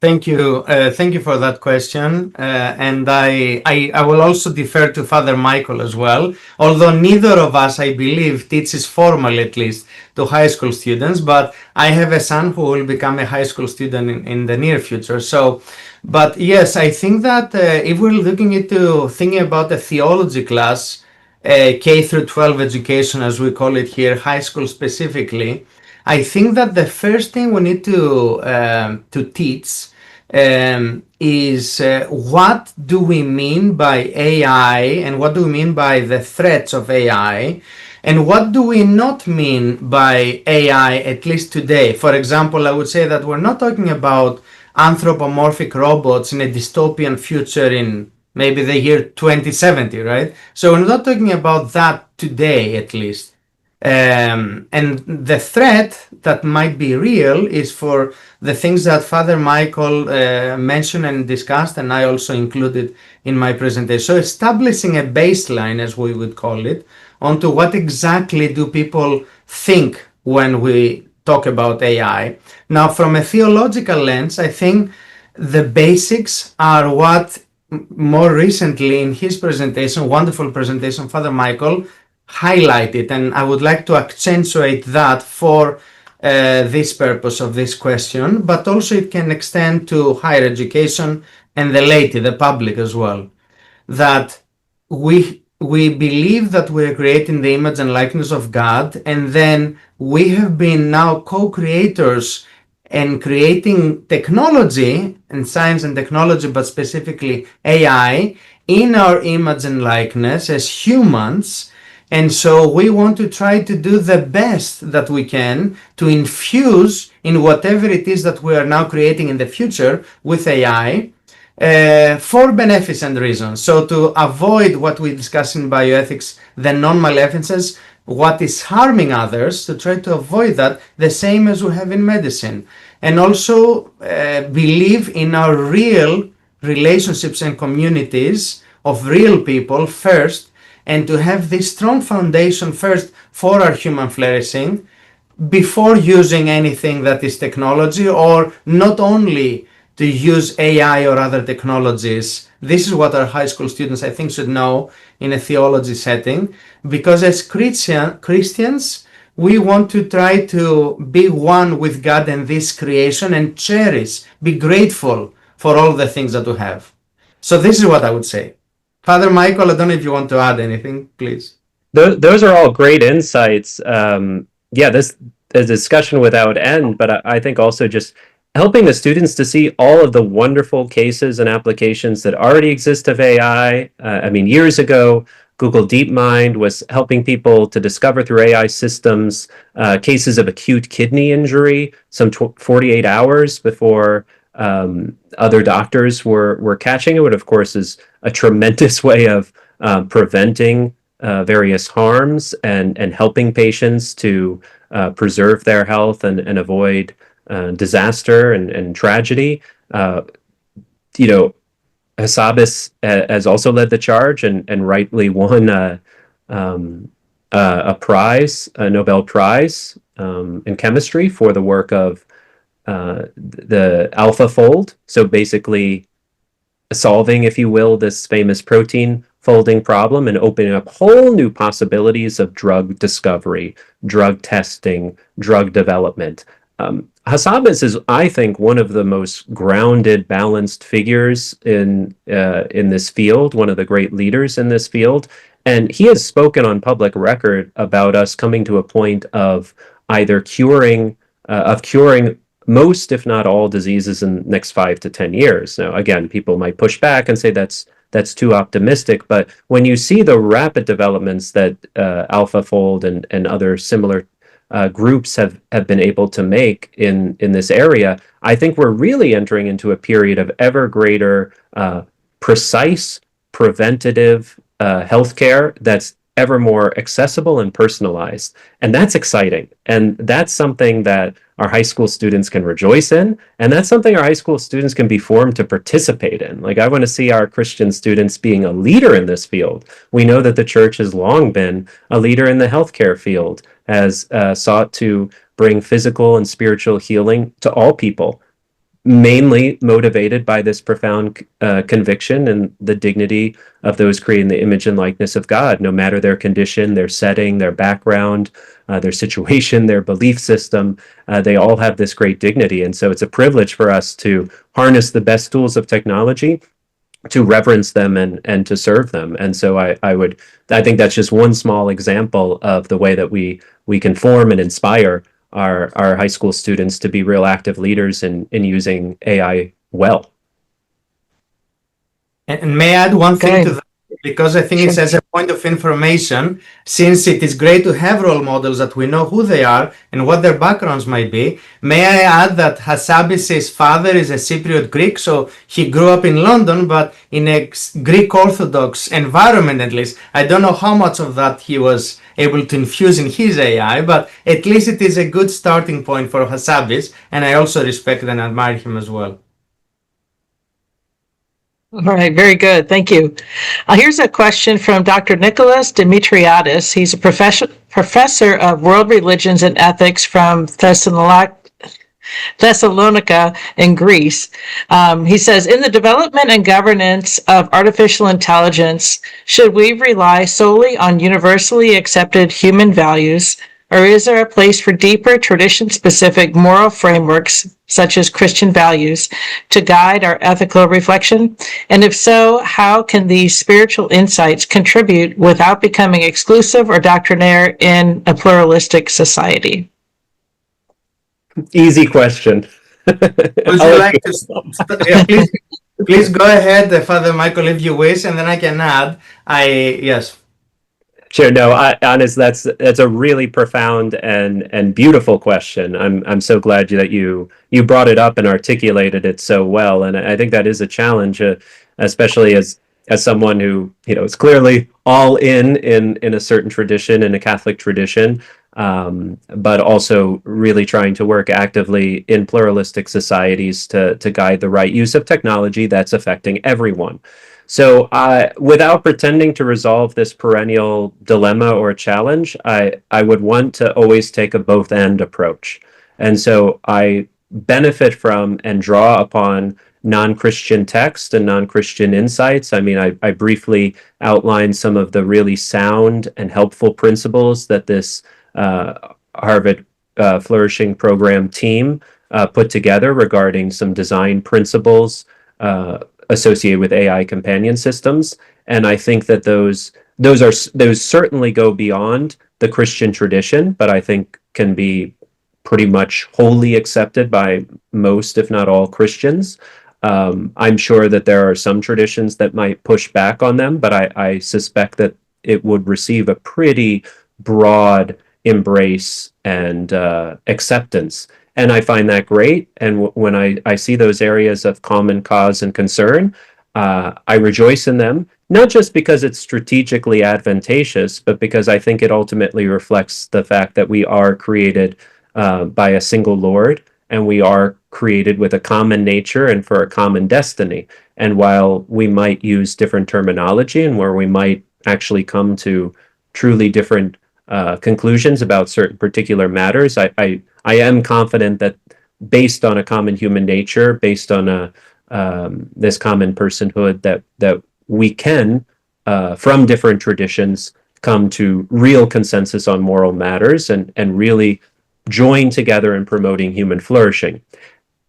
Thank you. Thank you for that question. And I will also defer to Father Michael as well, although neither of us, I believe, teaches formally, at least, to high school students, but I have a son who will become a high school student in the near future. So, but yes, I think that if we're looking into thinking about a theology class, K through 12 education, as we call it here, high school specifically, I think that the first thing we need to teach is what do we mean by AI, and what do we mean by the threats of AI, and what do we not mean by AI, at least today. For example, I would say that we're not talking about anthropomorphic robots in a dystopian future in maybe the year 2070, right? So we're not talking about that today, at least. And the threat that might be real is for the things that Father Michael mentioned and discussed, and I also included in my presentation. So establishing a baseline, as we would call it, onto what exactly do people think when we talk about AI. Now, from a theological lens, I think the basics are what more recently in his presentation, wonderful presentation, Father Michael highlighted, and I would like to accentuate that for this purpose of this question, but also it can extend to higher education and the laity, the public as well, that we believe that we're creating the image and likeness of God, and then we have been now co-creators and creating technology and science and technology, but specifically AI, in our image and likeness as humans. And so we want to try to do the best that we can to infuse in whatever it is that we are now creating in the future with AI for beneficent reasons. So to avoid what we discuss in bioethics, the non-maleficence, what is harming others, to try to avoid that, the same as we have in medicine. And also believe in our real relationships and communities of real people first, and to have this strong foundation first for our human flourishing before using anything that is technology, or not only to use AI or other technologies. This is what our high school students, I think, should know in a theology setting, because as Christians, we want to try to be one with God and this creation and cherish, be grateful for all the things that we have. So this is what I would say. Father Michael, I don't know if you want to add anything, please. Those are all great insights. This is a discussion without end, but I think also just helping the students to see all of the wonderful cases and applications that already exist of AI. Years ago, Google DeepMind was helping people to discover through AI systems cases of acute kidney injury, some 48 hours before other doctors were catching it, which of course is a tremendous way of preventing various harms and helping patients to preserve their health and avoid disaster and tragedy. Hassabis has also led the charge and rightly won a prize, a Nobel Prize in chemistry for the work of the AlphaFold. So basically solving, if you will, this famous protein folding problem and opening up whole new possibilities of drug discovery, drug testing, drug development. Hassabis is, I think, one of the most grounded, balanced figures in this field, one of the great leaders in this field. And he has spoken on public record about us coming to a point of either curing most, if not all, diseases in the next 5 to 10 years. Now, again, people might push back and say that's too optimistic, but when you see the rapid developments that AlphaFold and other similar groups have been able to make in this area, I think we're really entering into a period of ever greater precise, preventative healthcare that's ever more accessible and personalized. And that's exciting. And that's something that our high school students can rejoice in. And that's something our high school students can be formed to participate in. Like, I want to see our Christian students being a leader in this field. We know that the church has long been a leader in the healthcare field, has sought to bring physical and spiritual healing to all people, mainly motivated by this profound conviction and the dignity of those created in the image and likeness of God, no matter their condition, their setting, their background, their situation, their belief system. They all have this great dignity. And so it's a privilege for us to harness the best tools of technology to reverence them and to serve them. And so I think that's just one small example of the way that we can form and inspire our high school students to be real active leaders in using AI well. And may I add one thing to Good. that? Because I think it's as a point of information, since it is great to have role models that we know who they are and what their backgrounds might be. May I add that Hassabis' father is a Cypriot Greek, so he grew up in London, but in a Greek Orthodox environment at least. I don't know how much of that he was able to infuse in his AI, but at least it is a good starting point for Hassabis, and I also respect and admire him as well. All right, very good. Thank you. Here's a question from Dr. Nicholas Dimitriadis. He's a professor of world religions and ethics from Thessalonica in Greece. He says, in the development and governance of artificial intelligence, should we rely solely on universally accepted human values, or is there a place for deeper tradition-specific moral frameworks, such as Christian values, to guide our ethical reflection? And if so, how can these spiritual insights contribute without becoming exclusive or doctrinaire in a pluralistic society? Easy question. Would you like to? Yeah, please go ahead, Father Michael, if you wish, and then I can add. Yes. Sure. No, honest, that's a really profound and beautiful question. I'm so glad that you brought it up and articulated it so well. And I think that is a challenge, especially as someone who is clearly all in a certain tradition, in a Catholic tradition, but also really trying to work actively in pluralistic societies to guide the right use of technology that's affecting everyone. So without pretending to resolve this perennial dilemma or challenge, I would want to always take a both-and approach. And so I benefit from and draw upon non-Christian text and non-Christian insights. I mean, I briefly outlined some of the really sound and helpful principles that this Harvard Flourishing Program team put together regarding some design principles associated with AI companion systems. And I think that those certainly go beyond the Christian tradition, but I think can be pretty much wholly accepted by most, if not all, Christians. I'm sure that there are some traditions that might push back on them, but I suspect that it would receive a pretty broad embrace and acceptance. And I find that great. And when I see those areas of common cause and concern, I rejoice in them, not just because it's strategically advantageous, but because I think it ultimately reflects the fact that we are created by a single Lord, and we are created with a common nature and for a common destiny. And while we might use different terminology and where we might actually come to truly different conclusions about certain particular matters, I am confident that based on a common human nature, based on this common personhood, that we can, from different traditions, come to real consensus on moral matters and really join together in promoting human flourishing.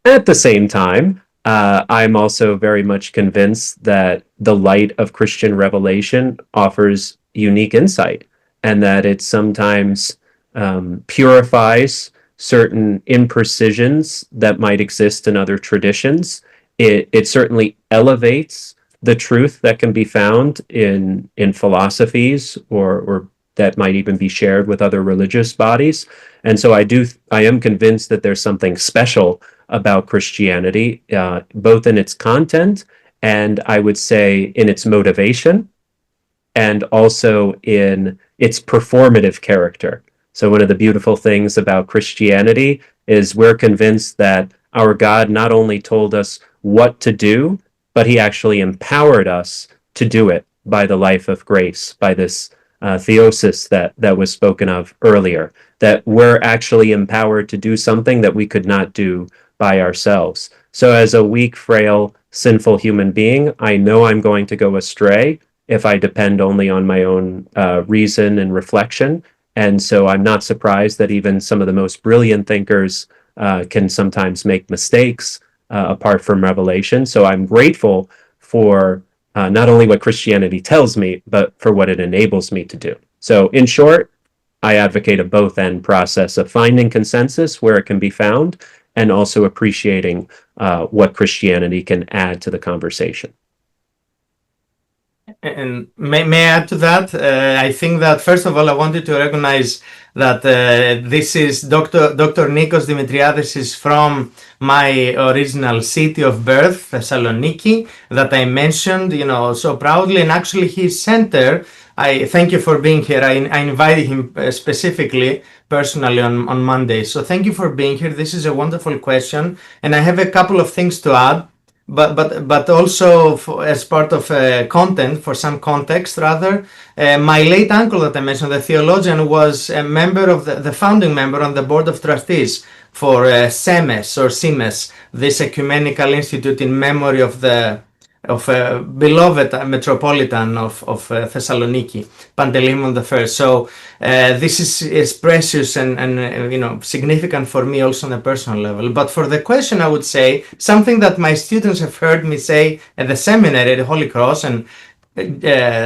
At the same time, I'm also very much convinced that the light of Christian revelation offers unique insight, and that it sometimes purifies certain imprecisions that might exist in other traditions. It certainly elevates the truth that can be found in philosophies or that might even be shared with other religious bodies. And so I am convinced that there's something special about Christianity, both in its content and I would say in its motivation. and also in its performative character. So one of the beautiful things about Christianity is we're convinced that our God not only told us what to do, but he actually empowered us to do it by the life of grace, by this theosis that was spoken of earlier, that we're actually empowered to do something that we could not do by ourselves. So as a weak, frail, sinful human being, I know I'm going to go astray if I depend only on my own reason and reflection. And so I'm not surprised that even some of the most brilliant thinkers can sometimes make mistakes apart from revelation. So I'm grateful for not only what Christianity tells me, but for what it enables me to do. So in short, I advocate a both-end process of finding consensus where it can be found and also appreciating what Christianity can add to the conversation. And may I add to that? I think that first of all, I wanted to recognize that this is Dr. Nikos Dimitriadis is from my original city of birth, Thessaloniki, that I mentioned, so proudly. And actually, his center, I thank you for being here. I invited him specifically, personally on Monday. So thank you for being here. This is a wonderful question, and I have a couple of things to add. But also as part of content, for some context rather, my late uncle that I mentioned, the theologian, was a member of the founding member on the board of trustees for SEMES or SIMES, this ecumenical institute in memory of a beloved metropolitan of Thessaloniki, Panteleimon I. So this is precious and significant for me also on a personal level. But for the question, I would say something that my students have heard me say at the seminary at the Holy Cross, and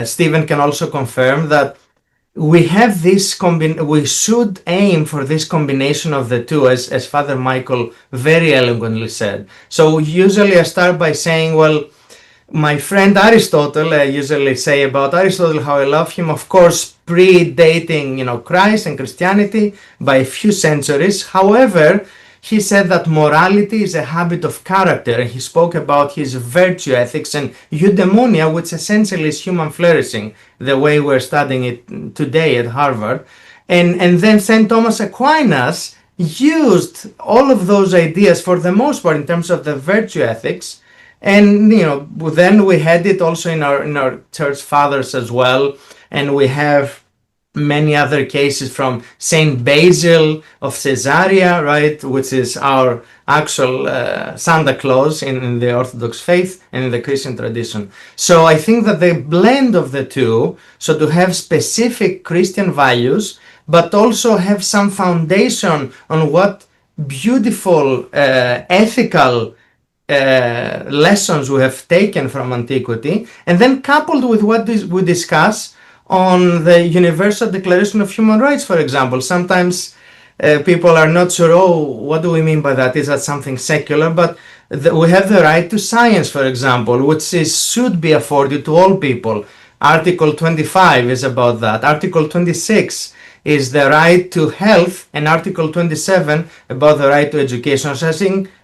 Stephen can also confirm that we have this we should aim for this combination of the two, as Father Michael very eloquently said. So usually I start by saying, well, my friend Aristotle, I usually say about Aristotle how I love him, of course, predating, Christ and Christianity by a few centuries. However, he said that morality is a habit of character, and he spoke about his virtue ethics and eudaimonia, which essentially is human flourishing, the way we're studying it today at Harvard. And then St. Thomas Aquinas used all of those ideas for the most part in terms of the virtue ethics. And then we had it also in our church fathers as well, and we have many other cases from Saint Basil of Caesarea, right, which is our actual Santa Claus in the Orthodox faith and in the Christian tradition. So I think that the blend of the two, so to have specific Christian values, but also have some foundation on what beautiful ethical lessons we have taken from antiquity, and then coupled with what we discuss on the Universal Declaration of Human Rights, for example. Sometimes people are not sure, what do we mean by that? Is that something secular? But we have the right to science, for example, which should be afforded to all people. Article 25 is about that. Article 26 is the right to health, and Article 27 about the right to education. So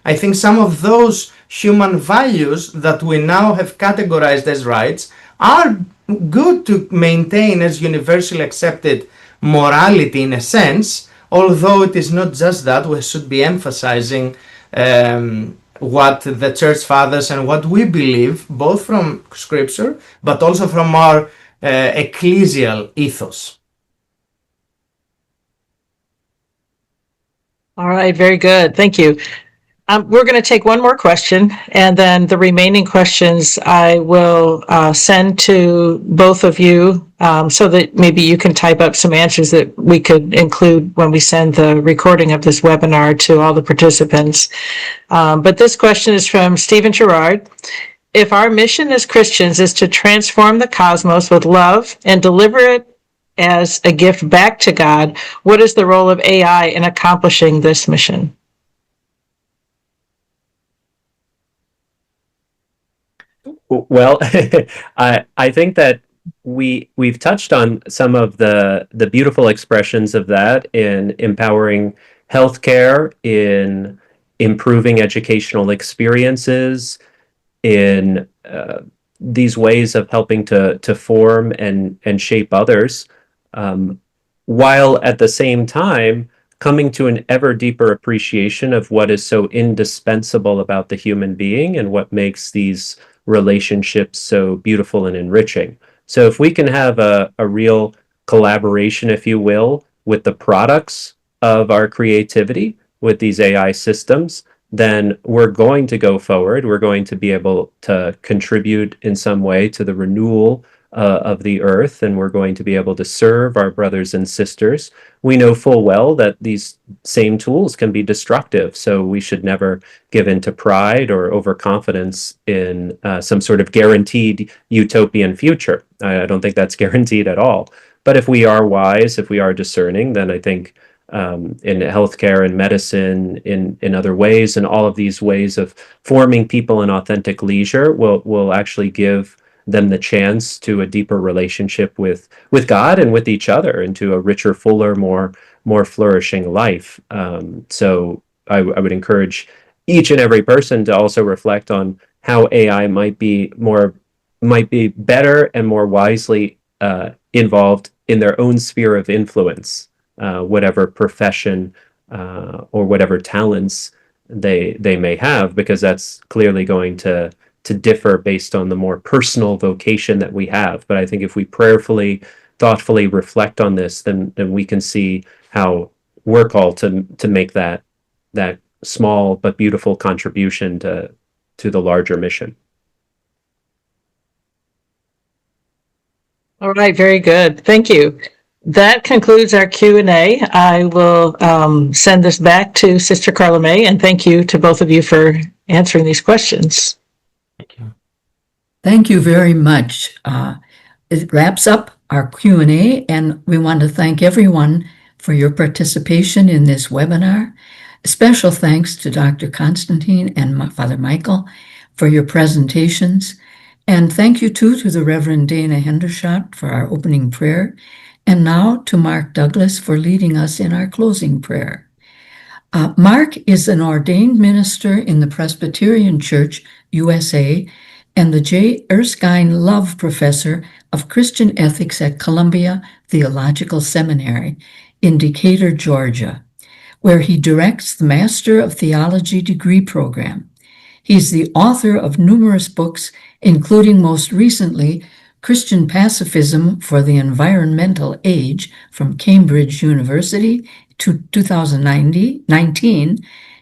I think some of those human values that we now have categorized as rights are good to maintain as universally accepted morality in a sense, although it is not just that. We should be emphasizing what the church fathers and what we believe, both from scripture but also from our ecclesial ethos. All right, very good. Thank you. We're going to take one more question, and then the remaining questions I will send to both of you so that maybe you can type up some answers that we could include when we send the recording of this webinar to all the participants. But this question is from Stephen Gerard. If our mission as Christians is to transform the cosmos with love and deliver it as a gift back to God, what is the role of AI in accomplishing this mission? Well, I think that we've touched on some of the beautiful expressions of that in empowering healthcare, in improving educational experiences, in these ways of helping to form and shape others, while at the same time coming to an ever deeper appreciation of what is so indispensable about the human being and what makes these relationships so beautiful and enriching. So if we can have a real collaboration, if you will, with the products of our creativity, with these AI systems, then we're going to go forward. We're going to be able to contribute in some way to the renewal of the earth, and we're going to be able to serve our brothers and sisters. We know full well that these same tools can be destructive, so we should never give in to pride or overconfidence in some sort of guaranteed utopian future. I don't think that's guaranteed at all. But if we are wise, if we are discerning, then I think in healthcare and medicine, in other ways, and all of these ways of forming people in authentic leisure will actually give them the chance to a deeper relationship with God and with each other, and to a richer, fuller, more flourishing life. So I would encourage each and every person to also reflect on how AI might be better and more wisely involved in their own sphere of influence, whatever profession or whatever talents they may have, because that's clearly going to differ based on the more personal vocation that we have. But I think if we prayerfully, thoughtfully reflect on this, then we can see how we're called to make that small but beautiful contribution to the larger mission. All right, very good. Thank you. That concludes our Q&A. I will send this back to Sister Carla May, and thank you to both of you for answering these questions. Thank you. Thank you very much. It wraps up our Q&A, and we want to thank everyone for your participation in this webinar. Special thanks to Dr. Constantine and Father Michael for your presentations. And thank you too to the Reverend Dana Hendershot for our opening prayer, and now to Mark Douglas for leading us in our closing prayer. Mark is an ordained minister in the Presbyterian Church, USA, and the J. Erskine Love Professor of Christian Ethics at Columbia Theological Seminary in Decatur, Georgia, where he directs the Master of Theology degree program. He's the author of numerous books, including most recently Christian Pacifism for the Environmental Age from Cambridge University to 2019,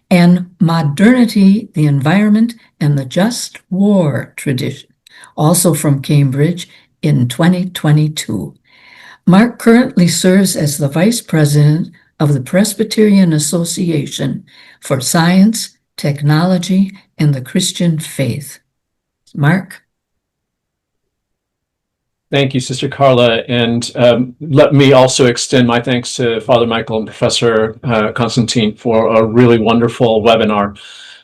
and Modernity, the Environment, and the Just War Tradition, also from Cambridge in 2022. Mark currently serves as the Vice President of the Presbyterian Association for Science, Technology, and the Christian Faith. Mark? Thank you, Sister Carla, and let me also extend my thanks to Father Michael and Professor Constantine for a really wonderful webinar.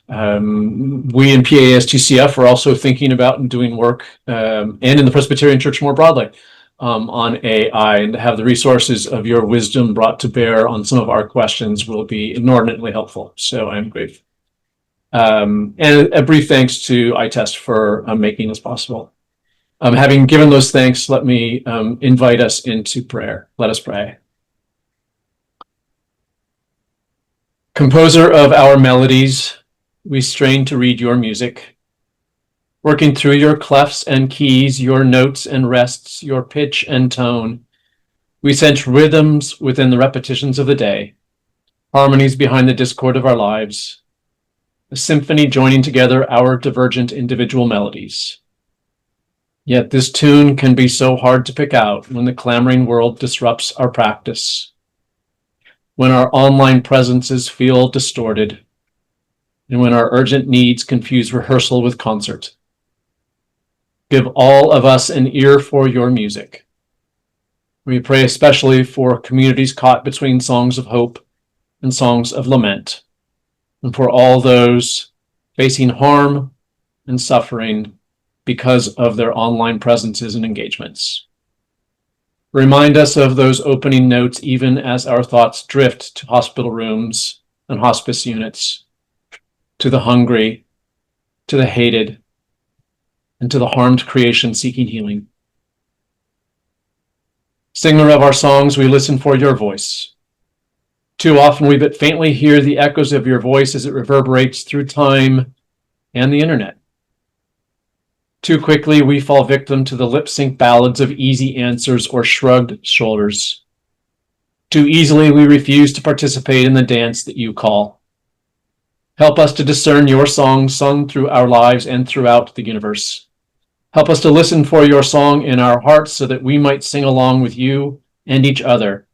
We in PASTCF are also thinking about and doing work, and in the Presbyterian Church more broadly, on AI, and to have the resources of your wisdom brought to bear on some of our questions will be inordinately helpful. So I'm grateful. And a brief thanks to ITEST for making this possible. Having given those thanks, let me invite us into prayer. Let us pray. Composer of our melodies, we strain to read your music. Working through your clefs and keys, your notes and rests, your pitch and tone, we sense rhythms within the repetitions of the day, harmonies behind the discord of our lives, a symphony joining together our divergent individual melodies. Yet this tune can be so hard to pick out when the clamoring world disrupts our practice, when our online presences feel distorted, and when our urgent needs confuse rehearsal with concert. Give all of us an ear for your music. We pray especially for communities caught between songs of hope and songs of lament, and for all those facing harm and suffering because of their online presences and engagements. Remind us of those opening notes even as our thoughts drift to hospital rooms and hospice units, to the hungry, to the hated, and to the harmed creation seeking healing. Singer of our songs, we listen for your voice. Too often we but faintly hear the echoes of your voice as it reverberates through time and the internet. Too quickly we fall victim to the lip-sync ballads of easy answers or shrugged shoulders. Too easily we refuse to participate in the dance that you call. Help us to discern your songs sung through our lives and throughout the universe. Help us to listen for your song in our hearts so that we might sing along with you and each other,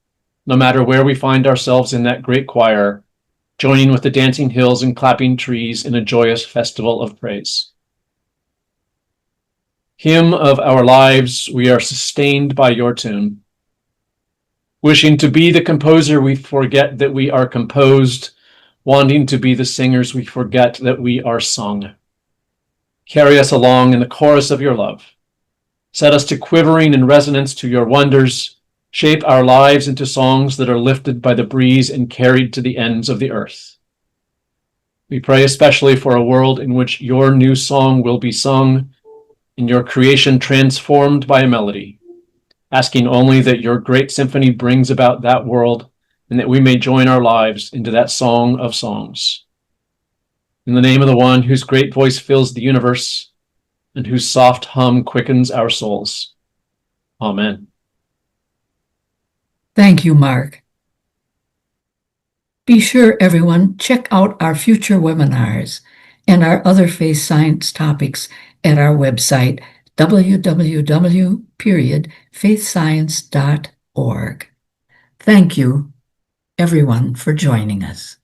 no matter where we find ourselves in that great choir, joining with the dancing hills and clapping trees in a joyous festival of praise. Hymn of our lives, we are sustained by your tune. Wishing to be the composer, we forget that we are composed. Wanting to be the singers, we forget that we are sung. Carry us along in the chorus of your love. Set us to quivering in resonance to your wonders. Shape our lives into songs that are lifted by the breeze and carried to the ends of the earth. We pray especially for a world in which your new song will be sung, in your creation transformed by a melody, asking only that your great symphony brings about that world and that we may join our lives into that song of songs. In the name of the one whose great voice fills the universe and whose soft hum quickens our souls. Amen. Thank you, Mark. Be sure, everyone, check out our future webinars and our other faith science topics at our website, www.faithscience.org. Thank you, everyone, for joining us.